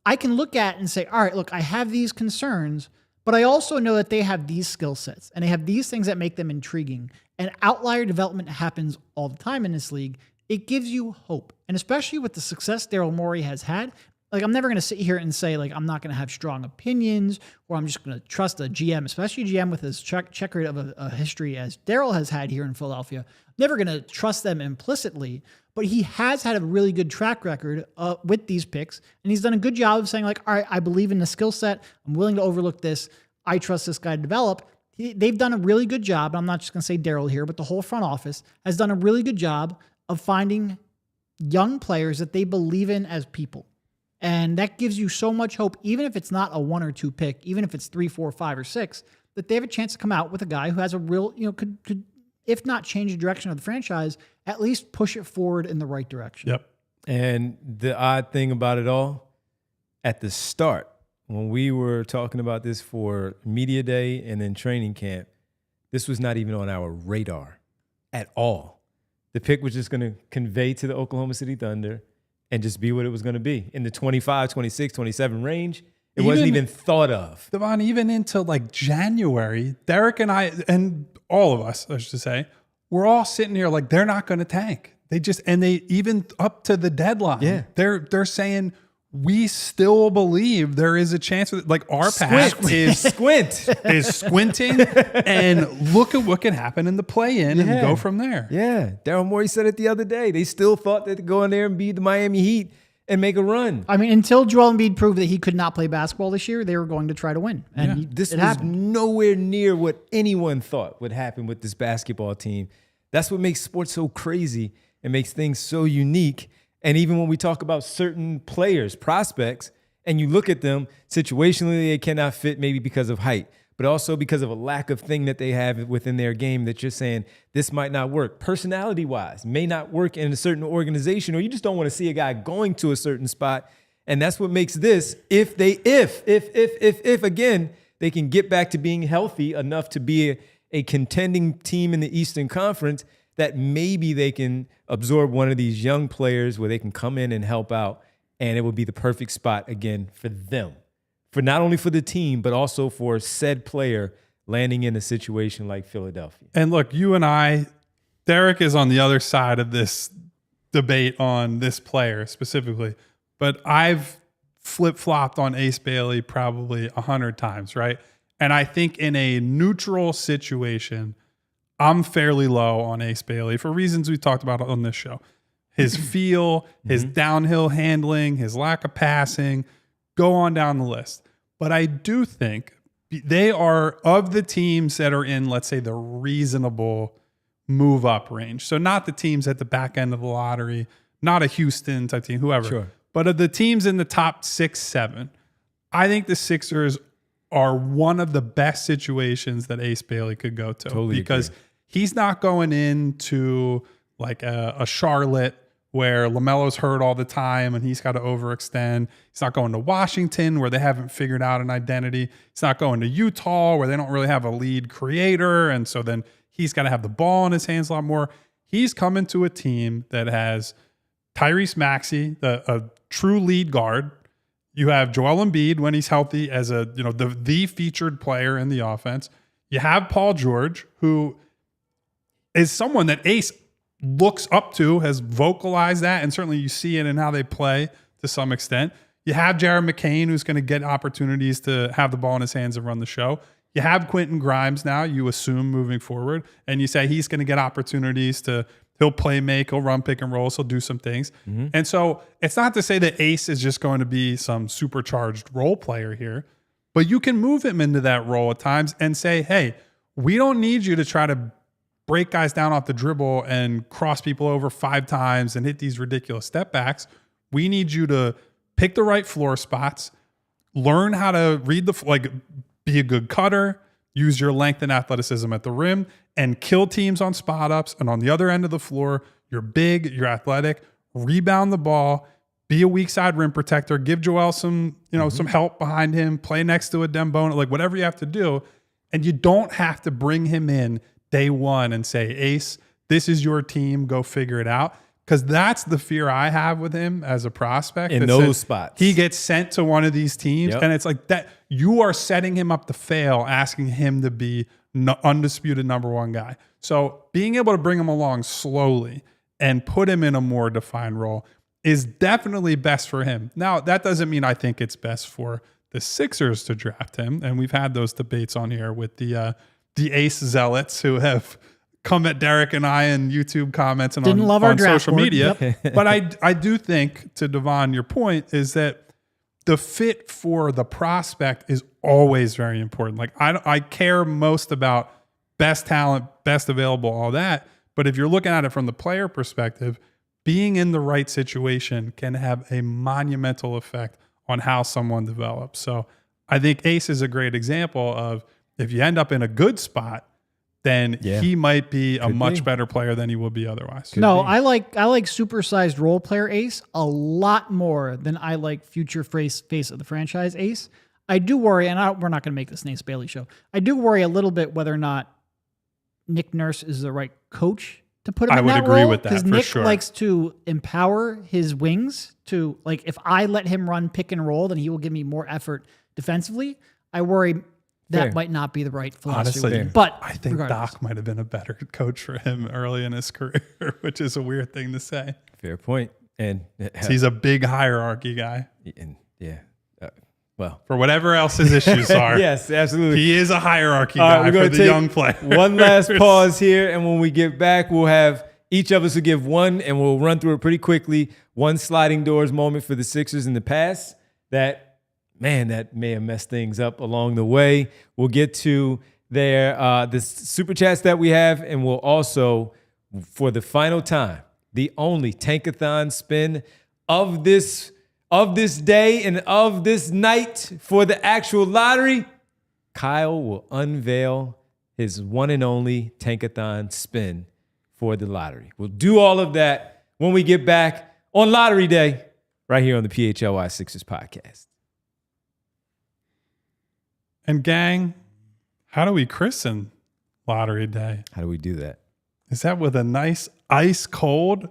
I can look at and say, all right, look, I have these concerns, but I also know that they have these skill sets and they have these things that make them intriguing. And outlier development happens all the time in this league. It gives you hope. And especially with the success Daryl Morey has had, like, I'm never going to sit here and say, like, I'm not going to have strong opinions, or I'm just going to trust a GM, especially a GM with his checkered of a history as Daryl has had here in Philadelphia. Never going to trust them implicitly, but he has had a really good track record with these picks, and he's done a good job of saying, like, all right, I believe in the skill set. I'm willing to overlook this. I trust this guy to develop. They've done a really good job. I'm not just going to say Daryl here, but the whole front office has done a really good job of finding young players that they believe in as people. And that gives you so much hope, even if it's not a 1 or 2 pick, even if it's 3, 4, 5, or 6, that they have a chance to come out with a guy who has a real, could if not change the direction of the franchise, at least push it forward in the right direction. Yep. And the odd thing about it all, at the start, when we were talking about this for media day and then training camp, this was not even on our radar at all. The pick was just going to convey to the Oklahoma City Thunder and just be what it was going to be. In the 25, 26, 27 range, it wasn't even thought of. Devon, even into like January, Derek and I, and all of us, I should say, we're all sitting here like they're not going to tank. They even up to the deadline, they're saying, we still believe there is a chance. Like our path is squinting, and look at what can happen in the play-in and go from there. Yeah, Daryl Morey said it the other day. They still thought they could go in there and beat the Miami Heat and make a run. I mean, until Joel Embiid proved that he could not play basketball this year, they were going to try to win. And this was nowhere near what anyone thought would happen with this basketball team. That's what makes sports so crazy and makes things so unique. And even when we talk about certain players, prospects, and you look at them, situationally, they cannot fit maybe because of height, but also because of a lack of thing that they have within their game that you're saying, this might not work. Personality-wise, may not work in a certain organization, or you just don't want to see a guy going to a certain spot. And that's what makes this, if again, they can get back to being healthy enough to be a contending team in the Eastern Conference, that maybe they can absorb one of these young players where they can come in and help out, and it will be the perfect spot again for them, for not only for the team, but also for said player landing in a situation like Philadelphia. And look, you and I, Derek is on the other side of this debate on this player specifically, but I've flip-flopped on Ace Bailey probably 100 times, right? And I think in a neutral situation, I'm fairly low on Ace Bailey for reasons we talked about on this show. His feel, his downhill handling, his lack of passing, go on down the list. But I do think they are, of the teams that are in, let's say, the reasonable move up range. So not the teams at the back end of the lottery, not a Houston type team, whoever. Sure. But of the teams in the top 6, 7, I think the Sixers are one of the best situations that Ace Bailey could go to. Totally because agree. He's not going into like a Charlotte where LaMelo's hurt all the time and he's got to overextend. He's not going to Washington where they haven't figured out an identity. He's not going to Utah where they don't really have a lead creator. And so then he's got to have the ball in his hands a lot more. He's coming to a team that has Tyrese Maxey, a true lead guard. You have Joel Embiid when he's healthy as the featured player in the offense. You have Paul George, who is someone that Ace looks up to, has vocalized that, and certainly you see it in how they play to some extent. You have Jared McCain, who's going to get opportunities to have the ball in his hands and run the show. You have Quentin Grimes now, you assume, moving forward, and you say he's going to get opportunities he'll play make, he'll run pick and rolls, he'll do some things. Mm-hmm. And so it's not to say that Ace is just going to be some supercharged role player here, but you can move him into that role at times and say, hey, we don't need you to try to break guys down off the dribble and cross people over 5 times and hit these ridiculous step backs. We need you to pick the right floor spots, learn how to read be a good cutter, use your length and athleticism at the rim, and kill teams on spot ups. And on the other end of the floor, you're big, you're athletic, rebound the ball, be a weak side rim protector, give Joel some help behind him, play next to a Dembona, like whatever you have to do. And you don't have to bring him in day one and say, Ace, this is your team, go figure it out. Because that's the fear I have with him as a prospect. In those spots. He gets sent to one of these teams, and it's like that. You are setting him up to fail, asking him to be undisputed number 1 guy. So being able to bring him along slowly and put him in a more defined role is definitely best for him. Now, that doesn't mean I think it's best for the Sixers to draft him. And we've had those debates on here with the ace zealots who have come at Derek and I in YouTube comments and Didn't love our on draft social board. media. Yep. But I do think, to Devon, your point is that the fit for the prospect is always very important. Like I care most about best talent, best available, all that. But if you're looking at it from the player perspective, being in the right situation can have a monumental effect on how someone develops. So I think Ace is a great example of if you end up in a good spot, then he might be a much better player than he would be otherwise. I like supersized role player Ace a lot more than I like future face of the franchise Ace. I do worry, and we're not going to make this Nace Bailey show. I do worry a little bit whether or not Nick Nurse is the right coach to put him in that role. I would agree with that, because Nick likes to empower his wings to, like, if I let him run pick and roll, then he will give me more effort defensively. I worry that might not be the right philosophy. Honestly, but I think Doc might have been a better coach for him early in his career, which is a weird thing to say. Fair point. And he's a big hierarchy guy. And well, for whatever else his issues are. Yes, absolutely. He is a hierarchy guy for the young player. One last pause here, and when we get back, we'll have each of us will give one, and we'll run through it pretty quickly. One sliding doors moment for the Sixers in the past that may have messed things up along the way. We'll get to the super chats that we have, and we'll also, for the final time, the only Tankathon spin of this day and of this night for the actual lottery, Kyle will unveil his one and only Tankathon spin for the lottery. We'll do all of that when we get back on Lottery Day right here on the PHLY Sixers podcast. And gang, how do we christen Lottery Day? How do we do that? Is that with a nice ice cold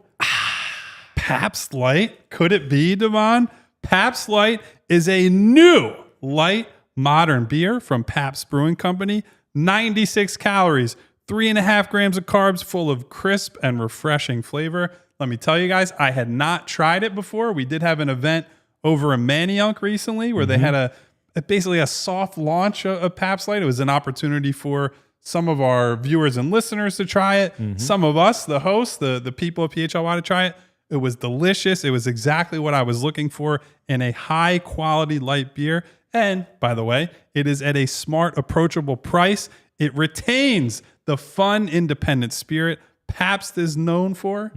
Pabst Light? Could it be, Devon? Pabst Light is a new light modern beer from Pabst Brewing Company. 96 calories, 3.5 grams of carbs, full of crisp and refreshing flavor. Let me tell you guys, I had not tried it before. We did have an event over in Manayunk recently where they had basically a soft launch of Pabst Light. It was an opportunity for some of our viewers and listeners to try it. Some of us, the hosts, the people at PHLY, to try it. It was delicious. It was exactly what I was looking for in a high quality light beer. And by the way, it is at a smart, approachable price. It retains the fun, independent spirit Pabst is known for,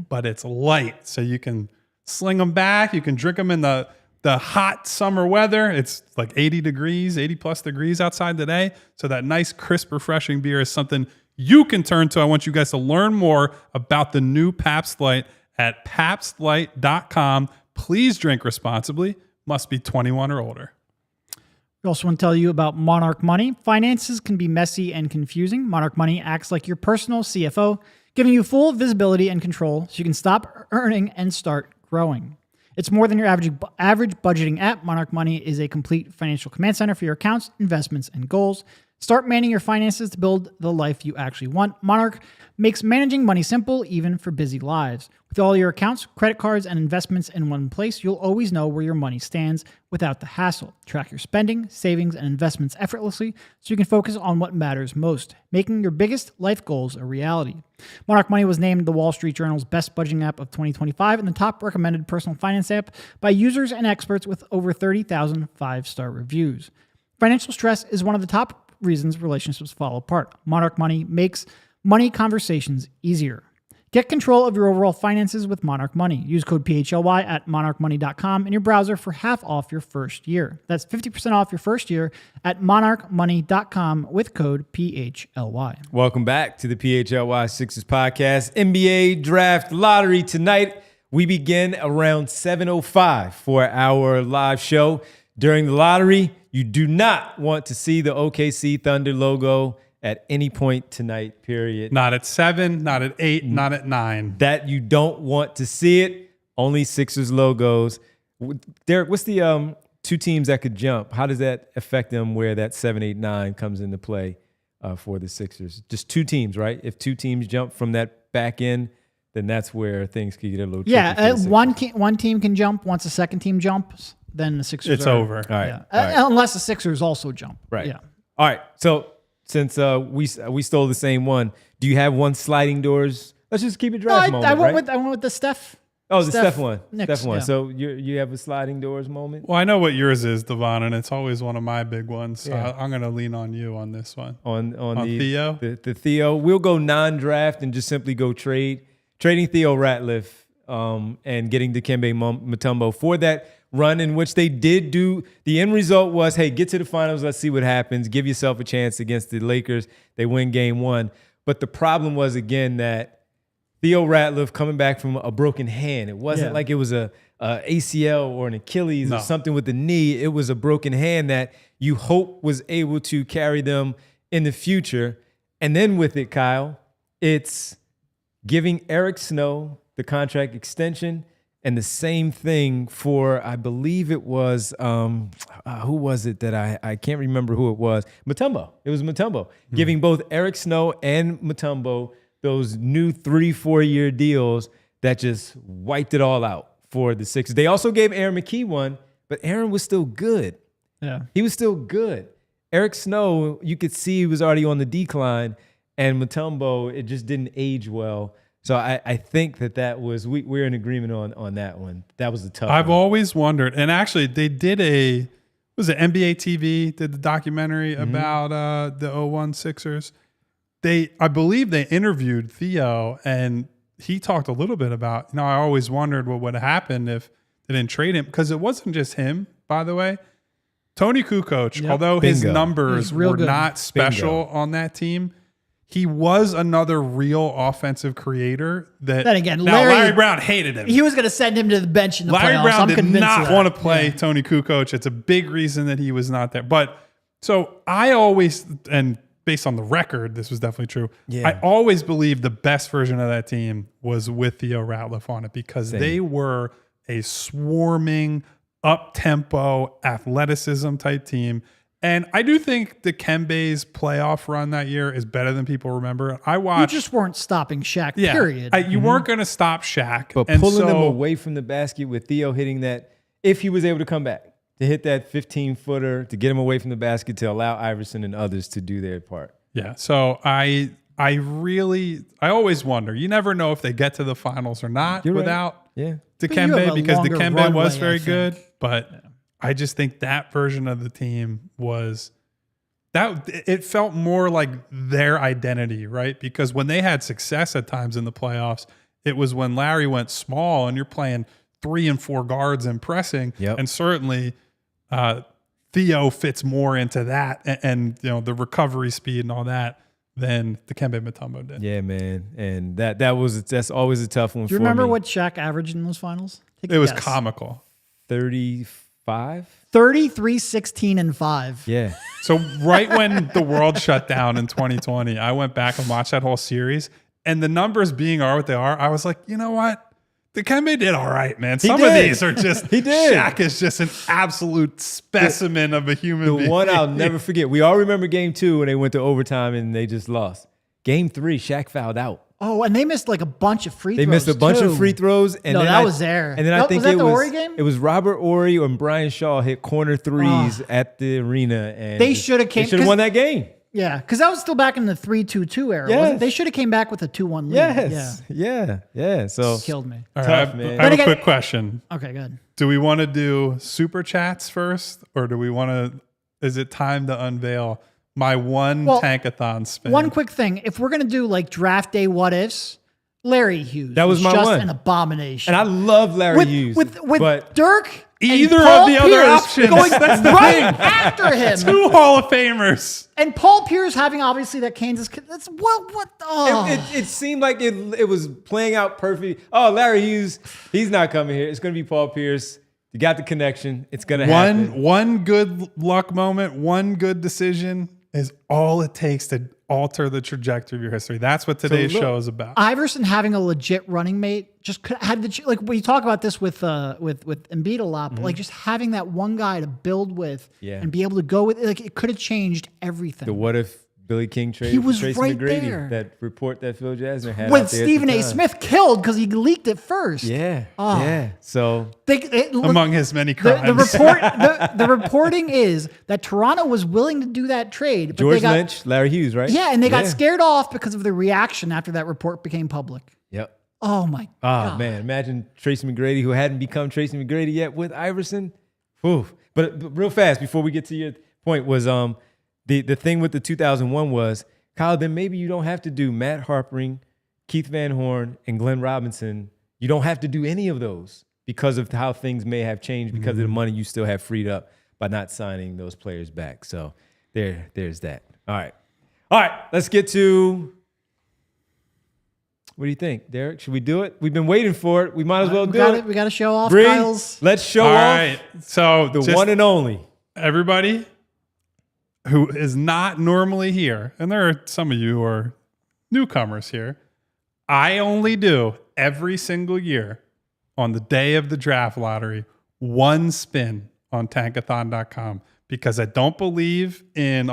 but it's light. So you can sling them back. You can drink them in the hot summer weather. It's like 80 plus degrees outside today. So that nice, crisp, refreshing beer is something you can turn to. I want you guys to learn more about the new Pabst Light at pabstlight.com. Please drink responsibly. Must be 21 or older. We also want to tell you about Monarch Money. Finances can be messy and confusing. Monarch Money acts like your personal CFO, giving you full visibility and control so you can stop earning and start growing. It's more than your average budgeting app. Monarch Money is a complete financial command center for your accounts, investments, and goals. Start managing your finances to build the life you actually want. Monarch makes managing money simple, even for busy lives. With all your accounts, credit cards, and investments in one place, you'll always know where your money stands without the hassle. Track your spending, savings, and investments effortlessly so you can focus on what matters most, making your biggest life goals a reality. Monarch Money was named the Wall Street Journal's best budgeting app of 2025 and the top recommended personal finance app by users and experts with over 30,000 five-star reviews. Financial stress is one of the top reasons relationships fall apart. Monarch Money makes money conversations easier. Get control of your overall finances with Monarch Money. Use code PHLY at monarchmoney.com in your browser for half off your first year. That's 50% off your first year at monarchmoney.com with code PHLY. Welcome back to the PHLY Sixers podcast. NBA Draft Lottery tonight. We begin around 7:05 for our live show. During the lottery, you do not want to see the OKC Thunder logo at any point tonight, period. Not at 7, not at 8, not at 9. That you don't want to see it. Only Sixers logos. Derek, what's the two teams that could jump? How does that affect them where that 7, 8, 9 comes into play for the Sixers? Just two teams, right? If two teams jump from that back end, then that's where things could get a little tricky. for the Yeah, Sixers. one team can jump. Once the second team jumps, then the Sixers It's are over. All right. Yeah. All right. Unless the Sixers also jump. Right. Yeah. All right. So since we stole the same one, do you have one sliding doors? Let's just keep it No, draft moment. I went right? with the Steph. Oh, the Steph one. Knicks, Steph one. yeah. So you have a sliding doors moment Well, I know what yours is, Devon, and it's always one of my big ones. So Yeah. I'm going to lean on you on this one. on the Theo? The Theo. We'll go non-draft and just simply go trading Theo Ratliff and getting Dikembe Mutombo for that run in which they did do. The end result was, hey, get to the finals. Let's see what happens. Give yourself a chance against the Lakers. They win game 1. But the problem was, again, that Theo Ratliff coming back from a broken hand. It wasn't like it was a ACL or an Achilles or something with the knee. It was a broken hand that you hope was able to carry them in the future. And then with it, Kyle, it's giving Eric Snow the contract extension and the same thing for, I believe it was, who was it that I can't remember who it was. Mutombo. It was Mutombo. Giving both Eric Snow and Mutombo those new 3-4 year deals that just wiped it all out for the Sixers. They also gave Aaron McKee one, but Aaron was still good. Yeah. He was still good. Eric Snow, you could see he was already on the decline, and Mutombo, it just didn't age well. So I think that was, we're in agreement on that one. That was a tough I've one. always wondered, and actually they did NBA TV did the documentary about the 01 Sixers. I believe they interviewed Theo, and he talked a little bit about, I always wondered what would have happened if they didn't trade him, because it wasn't just him, by the way. Tony Kukoc, although his Bingo. numbers He's real were good. not special on that team, he was another real offensive creator. Then again, now Larry- Larry Brown hated him. He was going to send him to the bench in the Larry playoffs. Brown I'm did convinced not of that. want to play Tony Kukoc. It's a big reason that he was not there. But so I always, and based on the record, this was definitely true. Yeah. I always believed the best version of that team was with Theo Ratliff on it, because Same. they were a swarming, up-tempo, athleticism type team. And I do think Dikembe's playoff run that year is better than people remember. I You watched. just weren't stopping Shaq, period. You weren't going to stop Shaq. But And pulling them so- away from the basket with Theo hitting that, if he was able to come back, to hit that 15-footer, to get him away from the basket, to allow Iverson and others to do their part. Yeah. So I always wonder. You never know if they get to the finals or not You're right. without Yeah. But you have Dikembe, a because longer Dikembe runway, was I very think. good. But I just think that version of the team was that it felt more like their identity, right? Because when they had success at times in the playoffs, it was when Larry went small and you're playing 3 and 4 guards and pressing. Yep. And certainly Theo fits more into that and the recovery speed and all that than Dikembe Mutombo did. Yeah, man. And that's always a tough one Do you for remember me. what Shaq averaged in those finals? Take a It was guess. comical. 35? 33, 16, and 5. Yeah. So right when the world shut down in 2020, I went back and watched that whole series, and the numbers being are what they are, I was like, you know what? Dikembe did all right, man. Some of did. these are just, He did. Shaq is just an absolute specimen of a human The being. one I'll never forget. We all remember game 2 when they went to overtime and they just lost. Game 3, Shaq fouled out. Oh, and they missed like a bunch of free They throws. missed a bunch too. of free throws. And No, then that was there. And then I No, think was that it the was Horry game? It was Robert Horry and Brian Shaw hit corner threes at the arena, and They shoulda came- They should have won that game. Yeah, because that was still back in the 3-2-2 era. Yes. Wasn't it? They should have came back with a 2-1 lead. Yes. Yeah. So Yeah, killed me. All tough, right, man. I have But a again- quick question. Okay, good. Do we want to do super chats first, or do we want to, is it time to unveil my one Well, tankathon spin? One quick thing: if we're gonna do like draft day what ifs, Larry Hughes. That was my just one. an abomination. and I love Larry Hughes. with but Dirk. and Either of Paul the other Pierce options. going That's the right thing. after him, 2 Hall of Famers. and Paul Pierce having obviously that Kansas. That's what. Oh. it seemed like it was playing out perfect. Oh, Larry Hughes, he's not coming here. It's going to be Paul Pierce. You got the connection. It's going to happen. One good luck moment, one good decision is all it takes to alter the trajectory of your history. That's what today's look, show is about. Iverson having a legit running mate just had the like we talk about this with Embiid a lot, but like just having that one guy to build with Yeah. and be able to go with like it could have changed everything. The what if Billy King He traded for was Tracy right McGrady. there. That report that Phil Jasmine had When out there at Stephen the A. time. Smith killed because he leaked it first. Yeah. Oh. Yeah. So Among his many crimes. The reporting is that Toronto was willing to do that trade. But George they got, Lynch, Larry Hughes, right? Yeah, and they got scared off because of the reaction after that report became public. Yep. Oh my God. Man, imagine Tracy McGrady, who hadn't become Tracy McGrady yet, with Iverson. Whew. But real fast, before we get to your point, was the thing with the 2001 was, Kyle, then maybe you don't have to do Matt Harpering, Keith Van Horn, and Glenn Robinson. You don't have to do any of those because of how things may have changed because of the money you still have freed up by not signing those players back. So there's that. All right, let's get to... What do you think, Derek? Should we do it? We've been waiting for it. We might as well do it. We got to show off Bree, Kyle's. let's show All off right. So the one and only. Everybody who is not normally here, and there are some of you who are newcomers here, I only do every single year on the day of the draft lottery, one spin on tankathon.com because I don't believe in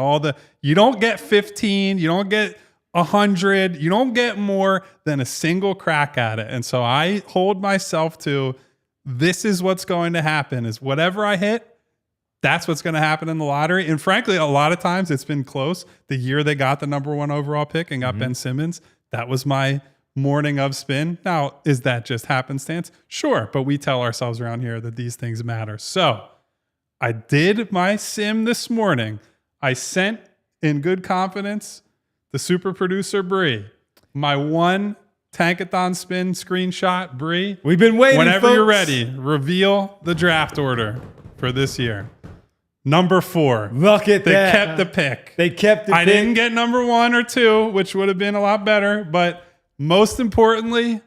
you don't get 15, you don't get 100, you don't get more than a single crack at it. And so I hold myself to, this is what's going to happen, is whatever I hit, that's what's going to happen in the lottery. And frankly, a lot of times it's been close. The year they got the number 1 overall pick and got Ben Simmons, that was my morning of spin. Now, is that just happenstance? Sure, but we tell ourselves around here that these things matter. So I did my sim this morning. I sent in good confidence the super producer, Bree, my one Tankathon spin screenshot. Bree, We've been waiting, whenever folks. you're ready, reveal the draft order for this year. Number 4. Look at They that. kept the pick. They kept the I pick. didn't get number 1 or 2, which would have been a lot better. But most importantly,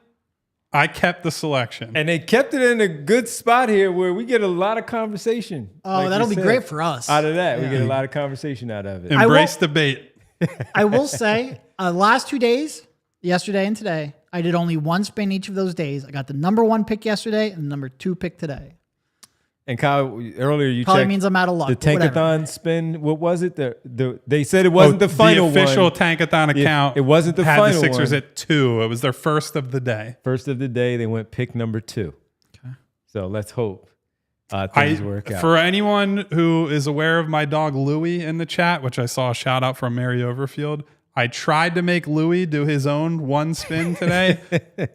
I kept the selection. And they kept it in a good spot here where we get a lot of conversation. Oh, like that'll we be said. great for us. Out of that, we Yeah. get a lot of conversation out of it. Embrace debate. I will say, last 2 days, yesterday and today, I did only one spin each of those days. I got the number 1 pick yesterday and the number 2 pick today. And Kyle, earlier you Probably checked means I'm out of luck. the but whatever. Tankathon spin. What was it? They said it wasn't the final The official one. Tankathon account. It wasn't the had final the Sixers one. at 2. It was their first of the day. First of the day, they went pick number 2. Okay. So let's hope things work out. For anyone who is aware of my dog Louie in the chat, which I saw a shout out from Mary Overfield, I tried to make Louie do his own one spin today.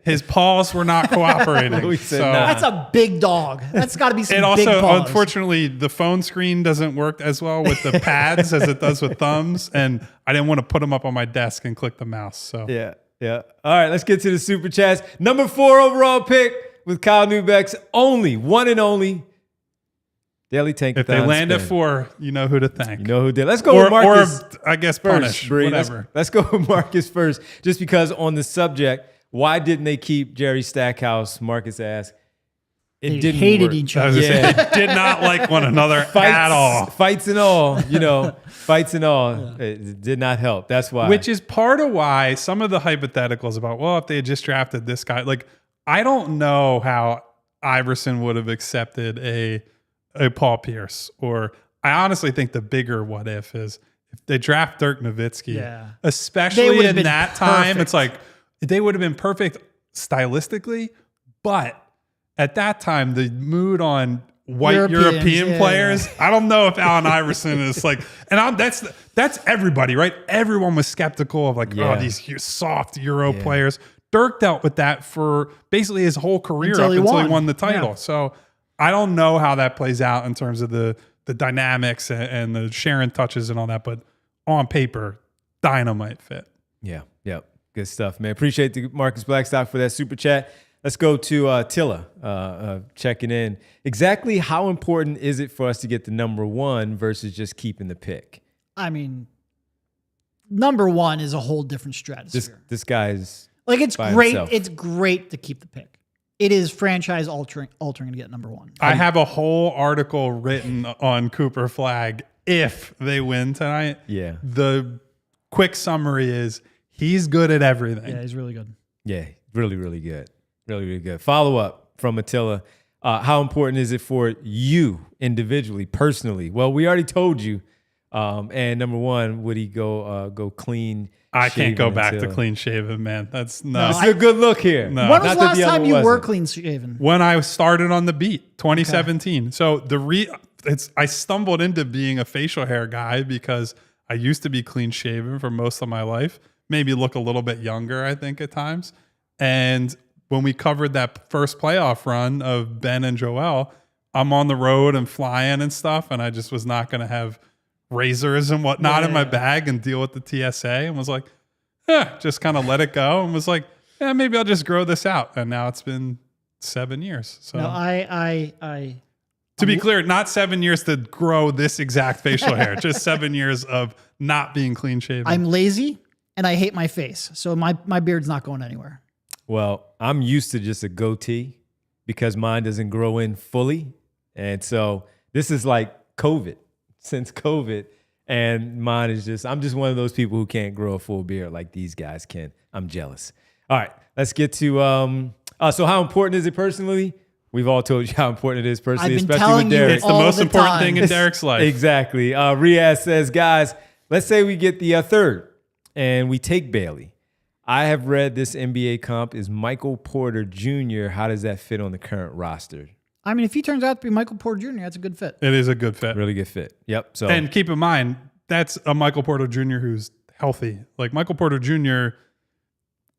His paws were not cooperating. Louis said, so "Nah." That's a big dog. That's got to be some it big also, paws. unfortunately, the phone screen doesn't work as well with the pads as it does with thumbs. And I didn't want to put them up on my desk and click the mouse. So Yeah. All right, let's get to the super chats. Number 4 overall pick with Kyle Neubeck's only, one and only Daily Tankathon. if they land at spin. 4, you know who to thank. You know who did. Let's go with Marcus. Or I guess first, punish. Bree. Whatever. Let's go with Marcus first. Just because on the subject, why didn't they keep Jerry Stackhouse? Marcus asked. It They didn't hated work. each I was other. gonna say, they did not like one another at all. Fights and all, fights and all. It did not help. That's why. Which is part of why some of the hypotheticals about, well, if they had just drafted this guy, like, I don't know how Iverson would have accepted a Paul Pierce. Or I honestly think the bigger what if is if they draft Dirk Nowitzki, Yeah. They especially would have in been that time, perfect. it's like they would have been perfect stylistically, but at that time, the mood on white Europeans, European yeah. players, I don't know if Allen Iverson is like, and that's everybody, right? Everyone was skeptical of like, Yeah. oh, these soft Euro players. Dirk dealt with that for basically his whole career Until up he until he won. won the title. Yeah. So I don't know how that plays out in terms of the dynamics and the sharing touches and all that, but on paper, dynamite fit. Yeah. Good stuff, man. Appreciate the Marcus Blackstock for that super chat. Let's go to Tilla checking in. Exactly how important is it for us to get the number 1 versus just keeping the pick? I mean, number 1 is a whole different stratosphere. This guy's Like it's by great. himself. It's great to keep the pick. It is franchise altering to get number 1. I have a whole article written on Cooper Flagg if they win tonight. Yeah. The quick summary is he's good at everything. Yeah, he's really good. Yeah, really, really good. Really, really good. Follow up from Attila. How important is it for you individually, personally? Well, we already told you And number one, would he go clean? I can't go shaven back to until- clean shaven, man. That's No, This is a good look here. No. When was Not the that last the other time one you were wasn't. clean shaven? when I started on the beat, 2017. So I stumbled into being a facial hair guy because I used to be clean shaven for most of my life. Maybe look a little bit younger, I think, at times. And when we covered that first playoff run of Ben and Joel, I'm on the road and flying and stuff, and I just was not going to have razors and whatnot in my bag and deal with the TSA, and was like, just kind of let it go, and was like, yeah, maybe I'll just grow this out. And now it's been 7 years. So No, to be clear, not 7 years to grow this exact facial hair, just 7 years of not being clean shaven. I'm lazy and I hate my face, so my beard's not going anywhere. Well, I'm used to just a goatee because mine doesn't grow in fully. And so this is like COVID, since COVID. And mine is just, I'm just one of those people who can't grow a full beard like these guys can. I'm jealous. All right, let's get to, so how important is it personally? We've all told you how important it is personally, I've been especially telling with you Derek. it's the all most the important time. thing in Derek's life. Exactly. Riaz says, guys, let's say we get the third and we take Bailey. I have read this NBA comp is Michael Porter Jr. How does that fit on the current roster? I mean, if he turns out to be Michael Porter Jr., that's a good fit. It is a good fit. Really good fit. Yep. So And keep in mind, that's a Michael Porter Jr. who's healthy. Like Michael Porter Jr.,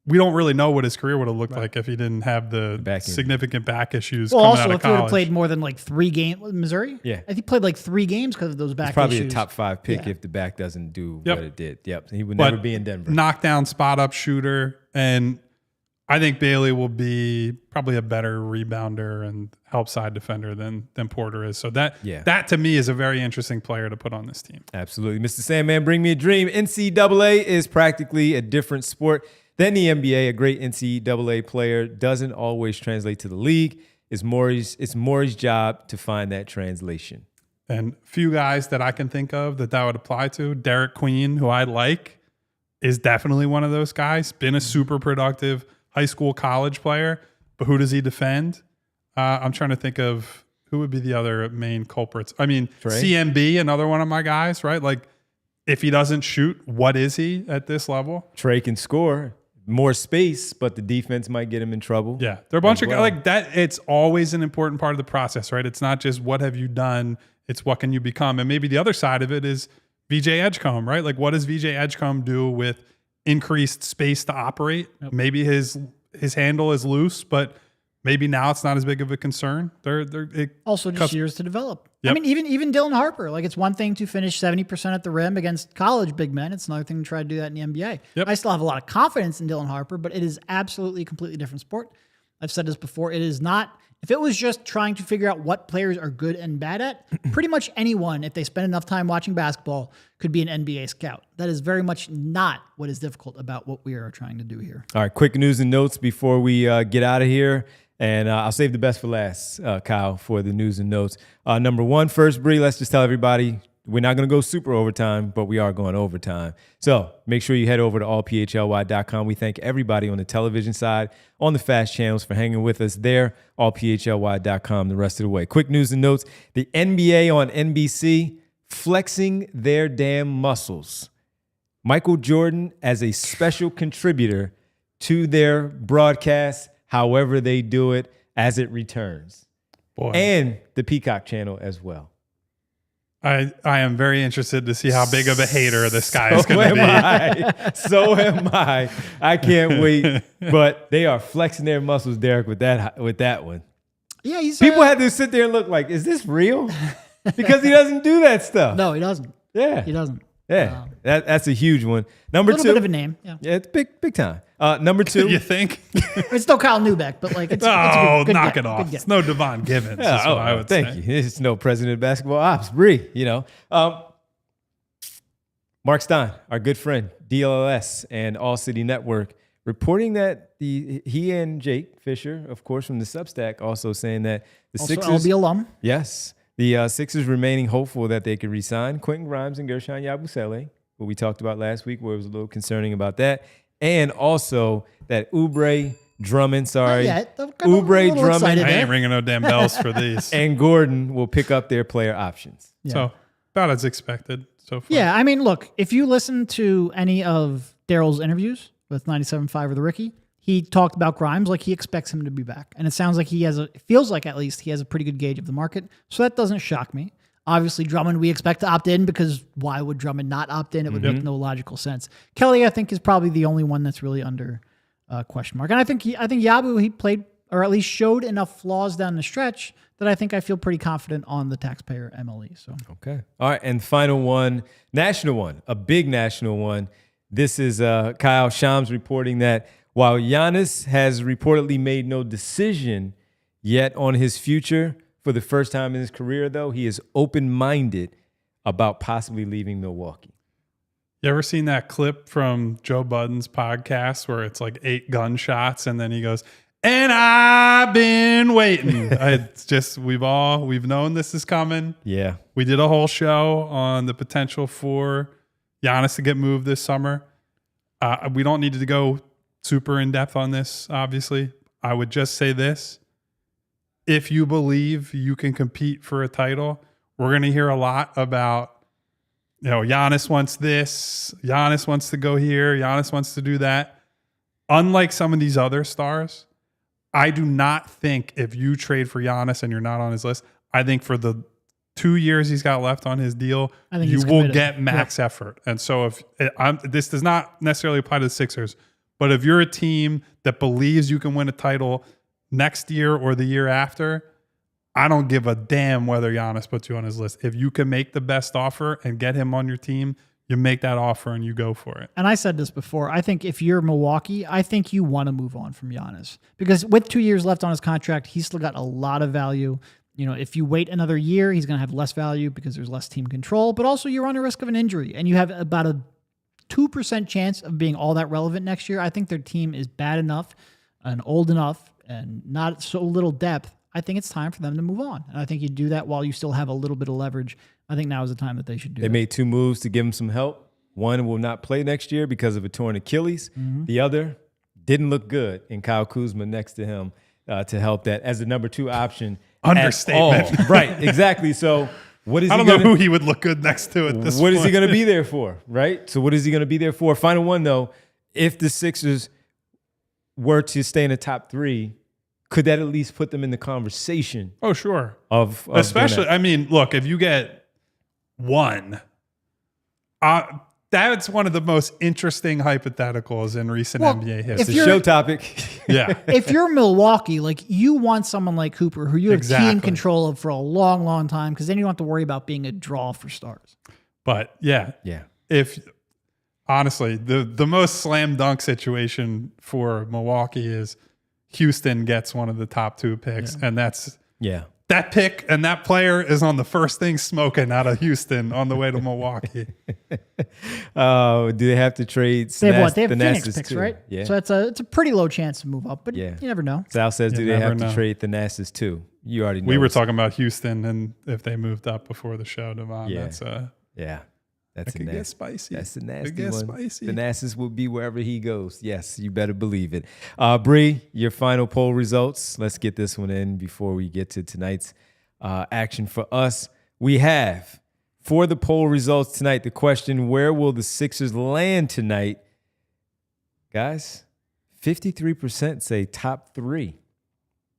we don't really know what his career would have looked like if he didn't have the back end. significant back issues Well, coming also, out if of he would have college. played more than like 3 games, Missouri? Yeah. I think he played like 3 games because of those back it's probably issues. a top 5 pick Yeah. if the back doesn't do Yep. what it did. Yep. He would But never be in Denver. Knockdown, spot up shooter. And I think Bailey will be probably a better rebounder and help side defender than Porter is. So that to me is a very interesting player to put on this team. Absolutely. Mr. Sandman, bring me a dream. NCAA is practically a different sport than the NBA. A great NCAA player doesn't always translate to the league. It's Maury's job to find that translation. And few guys that I can think of that would apply to. Derek Queen, who I like, is definitely one of those guys. Been a super productive high school, college player, but who does he defend? I'm trying to think of who would be the other main culprits. I mean, Trey? CMB, another one of my guys, right? Like, if he doesn't shoot, what is he at this level? Trey can score more space, but the defense might get him in trouble. Yeah, they're a bunch as of guys well. like that. It's always an important part of the process, right? It's not just what have you done, it's what can you become. And maybe the other side of it is VJ Edgecombe, right? Like, what does VJ Edgecombe do with increased space to operate? Yep. Maybe his handle is loose, but maybe now it's not as big of a concern. It Also, just years to develop. Yep. I mean, even Dylan Harper. Like, it's one thing to finish 70% at the rim against college big men. It's another thing to try to do that in the NBA. Yep. I still have a lot of confidence in Dylan Harper, but it is absolutely a completely different sport. I've said this before. It is not. If it was just trying to figure out what players are good and bad at, pretty much anyone, if they spend enough time watching basketball, could be an NBA scout. That is very much not what is difficult about what we are trying to do here. All right, quick news and notes before we get out of here. And I'll save the best for last, Kyle, for the news and notes. Number one, first, Bree, let's just tell everybody we're not going to go super overtime, but we are going overtime. So make sure you head over to allphly.com. We thank everybody on the television side, on the fast channels for hanging with us there, allphly.com the rest of the way. Quick news and notes. The NBA on NBC flexing their damn muscles. Michael Jordan as a special contributor to their broadcast, however they do it, as it returns. boy. And the Peacock channel as well. I am very interested to see how big of a hater this guy is So going to am be. I. So am I. I can't wait. But they are flexing their muscles, Derek, with that one. Yeah, he's People had to sit there and look like, is this real? Because he doesn't do that stuff. No, he doesn't. Yeah. He doesn't. Yeah. That's a huge one. A Number little two. bit of a name. Yeah, Yeah, it's big time. Number two. You think? it's still Kyle Newbeck, but like it's Oh, a good knock get, it off. good get. It's no Devon Givens. Yeah, is what I would thank say. you. This is no president of basketball ops, Bree, Mark Stein, our good friend, DLLS and ALLCITY Network, reporting that he and Jake Fisher, of course, from the Substack, also saying that the Also, Sixers, LB alum. yes, the Sixers remaining hopeful that they could re-sign Quentin Grimes and Gershon Yabusele, what we talked about last week, where it was a little concerning about that, and also that Oubre, Drummond, Oubre, Drummond, I ain't ringing no damn bells for these. and Gordon will pick up their player options. Yeah. So about as expected. so far. Yeah, I mean, look, if you listen to any of Daryl's interviews with 97.5 or the Ricky, he talked about Grimes like he expects him to be back. And it sounds like it feels like at least he has a pretty good gauge of the market. So that doesn't shock me. Obviously, Drummond, we expect to opt in because why would Drummond not opt in? It would make no logical sense. Kelly, I think, is probably the only one that's really under question mark. And I think Yabu, he played or at least showed enough flaws down the stretch that I think I feel pretty confident on the taxpayer MLE. So okay, all right, and final one, national one, a big national one. This is Kyle Shams reporting that while Giannis has reportedly made no decision yet on his future for the first time in his career, though, he is open-minded about possibly leaving Milwaukee. You ever seen that clip from Joe Budden's podcast where it's like 8 gunshots and then he goes, and I've been waiting. It's just, we've known this is coming. Yeah. We did a whole show on the potential for Giannis to get moved this summer. We don't need to go super in depth on this, obviously. I would just say this. If you believe you can compete for a title, we're going to hear a lot about, Giannis wants this, Giannis wants to go here, Giannis wants to do that. Unlike some of these other stars, I do not think if you trade for Giannis and you're not on his list, I think for the 2 years he's got left on his deal, you will get max effort. And so this does not necessarily apply to the Sixers, but if you're a team that believes you can win a title next year or the year after, I don't give a damn whether Giannis puts you on his list. If you can make the best offer and get him on your team, you make that offer and you go for it. And I said this before. I think if you're Milwaukee, I think you want to move on from Giannis because with 2 years left on his contract, he's still got a lot of value. If you wait another year, he's going to have less value because there's less team control, but also you run a risk of an injury and you have about a 2% chance of being all that relevant next year. I think their team is bad enough and old enough and not so little depth. I think it's time for them to move on. And I think you do that while you still have a little bit of leverage. I think now is the time that they should do They that. made 2 moves to give him some help. One will not play next year because of a torn Achilles. The other didn't look good in Kyle Kuzma next to him to help that as the number 2 option. Understatement. Right, exactly. So what is I don't know who he would look good next to at this point. What is he going to be there for, right? So what is he going to be there for? Final one, though. If the Sixers were to stay in the top 3, could that at least put them in the conversation? Oh, sure. Of especially, I mean, look, if you get 1, that's one of the most interesting hypotheticals in recent NBA history. Show topic. Yeah. If you're Milwaukee, you want someone like Cooper who you have team control of for a long, long time because then you don't have to worry about being a draw for stars. But yeah. If honestly, the most slam dunk situation for Milwaukee is Houston gets one of the top 2 picks, and that's that pick and that player is on the first thing smoking out of Houston on the way to Milwaukee. Do they have to trade? They have what? They have Phoenix picks, too. right? Yeah. So it's a pretty low chance to move up, but you never know. Sal says, do they have to trade Thanasis too? You already know. We were talking about Houston and if they moved up before the show, Devon. That's that could get spicy. That's a nasty it get one. Spicy. Thanasis will be wherever he goes. Yes, you better believe it. Bree, your final poll results. Let's get this one in before we get to tonight's action for us. We have, for the poll results tonight, the question, where will the Sixers land tonight? Guys, 53% say top 3.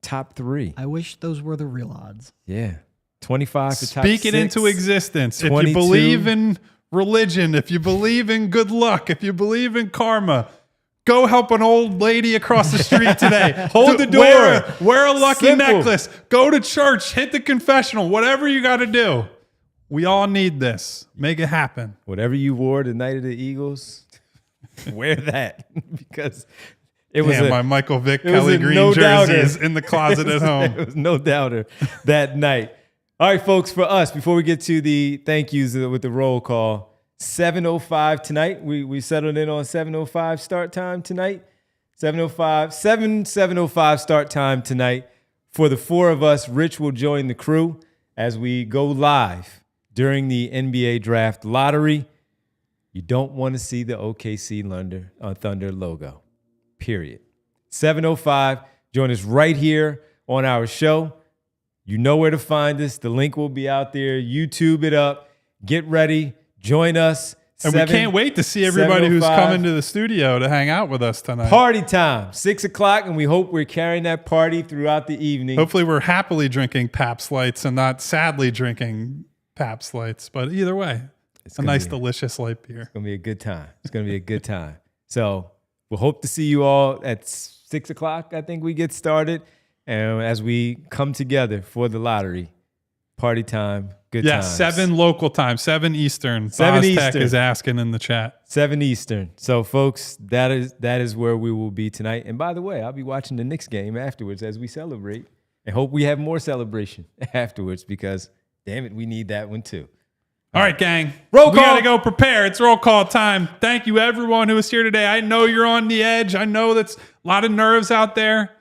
Top 3. I wish those were the real odds. Yeah. 25 for top 6. Speak it into existence. 22. If you believe in religion, if you believe in good luck, if you believe in karma, go help an old lady across the street today. Hold the door. Wear a lucky Simple. necklace. Go to church. Hit the confessional. Whatever you got to do. We all need this. Make it happen. Whatever you wore the night of the Eagles, wear that because it was my Michael Vick, Kelly Green jerseys in the closet at home. It was no doubter that night. All right, folks, for us, before we get to the thank yous with the roll call, 7:05 tonight. We settled in on 7:05 start time tonight. 7:05 start time tonight. For the 4 of us, Rich will join the crew as we go live during the NBA Draft Lottery. You don't want to see the OKC Thunder logo, period. 7:05, join us right here on our show. You know where to find us. The link will be out there. YouTube it up. Get ready. Join us. And we can't wait to see everybody who's coming to the studio to hang out with us tonight. Party time, 6 o'clock, and we hope we're carrying that party throughout the evening. Hopefully we're happily drinking Pabst Lights and not sadly drinking Pabst Lights. But either way, it's a nice, delicious light beer. It's going to be a good time. It's going to be a good time. So we'll hope to see you all at 6 o'clock, I think we get started. And as we come together for the lottery, party time, good times. 7 local time, 7 Eastern. 7 Eastern. Eastern is asking in the chat. 7 Eastern. So, folks, that is where we will be tonight. And by the way, I'll be watching the Knicks game afterwards as we celebrate. And hope we have more celebration afterwards because, damn it, we need that one too. All right, gang. Roll call. We got to go prepare. It's roll call time. Thank you, everyone who is here today. I know you're on the edge. I know that's a lot of nerves out there.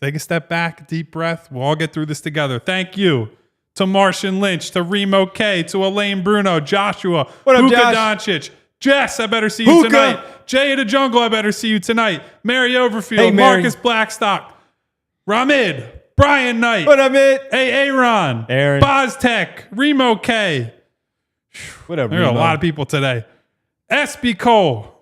Take a step back, deep breath. We'll all get through this together. Thank you to Martian Lynch, to Remo K, to Elaine Bruno, Joshua, Luka Doncic, Jess, I better see you tonight. Jay of the Jungle, I better see you tonight. Mary Overfield, Marcus Blackstock, Ramid, Brian Knight. What up, Mid? Hey, Aaron. Boztech, Remo K. What up, There are a lot of people today. SB Cole,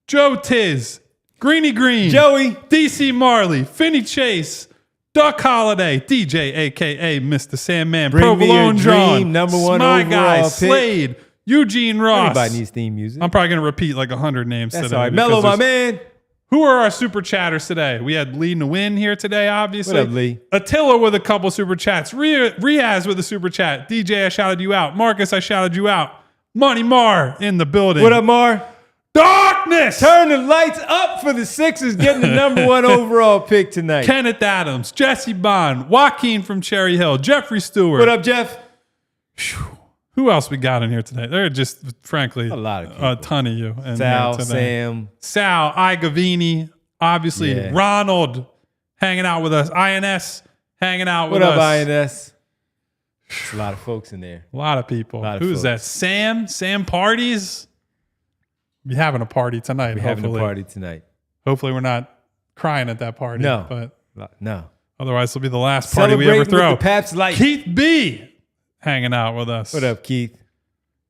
Joe Tiz, Greeny Green, Joey, DC Marley, Finney Chase, Duck Holiday, DJ, a.k.a. Mr. Sandman, Provolone John, number one My overall Guy, pick. Slade, Eugene Ross. Everybody needs theme music. I'm probably going to repeat like 100 names That's today. all right. Mello, my man. Who are our super chatters today? We had Lee Nguyen here today, obviously. What up, Lee? Attila with a couple super chats. Riaz with a super chat. DJ, I shouted you out. Marcus, I shouted you out. Money Mar in the building. What up, Mar? Darkness! Turn the lights up for the Sixers getting the number one overall pick tonight. Kenneth Adams, Jesse Bond, Joaquin from Cherry Hill, Jeffrey Stewart. What up, Jeff? Who else we got in here today? There are just, frankly, a lot of people. A ton of you. In Sal, here today. Sam. Sal, Igavini, obviously. Yeah. Ronald hanging out with us. INS hanging out with us. What up, INS? There's a lot of folks in there. A lot of people. Who's folks. that? Sam? Sam Parties? We're having a party tonight. We're having a party tonight. Hopefully we're not crying at that party. No. But no. Otherwise, it'll be the last party we ever throw. With the Pabst Light. Keith B. hanging out with us. What up, Keith?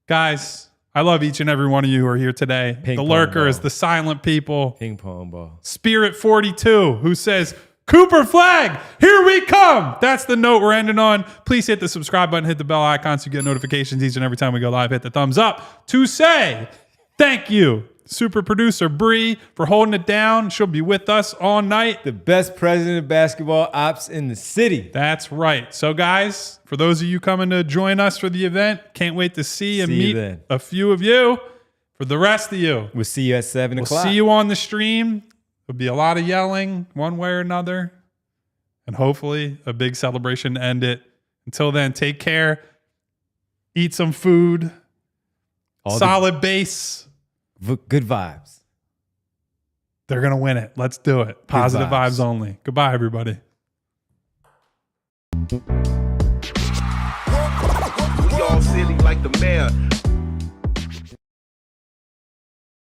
Guys, I love each and every one of you who are here today. Ping the pong lurkers, ball. the silent people. Ping pong ball. Spirit 42, who says, Cooper Flagg, here we come. That's the note we're ending on. Please hit the subscribe button, hit the bell icon so you get notifications each and every time we go live. Hit the thumbs up to say thank you. Super producer Bree for holding it down. She'll be with us all night. The best president of basketball ops in the city. That's right. So, guys, for those of you coming to join us for the event, can't wait to see and meet a few of you. For the rest of you, we'll see you at 7 o'clock. We'll see you on the stream. There'll be a lot of yelling one way or another. And hopefully a big celebration to end it. Until then, take care. Eat some food. Solid base. Good vibes. They're going to win it. Let's do it. Positive vibes only. Goodbye, everybody. We all silly like the mayor.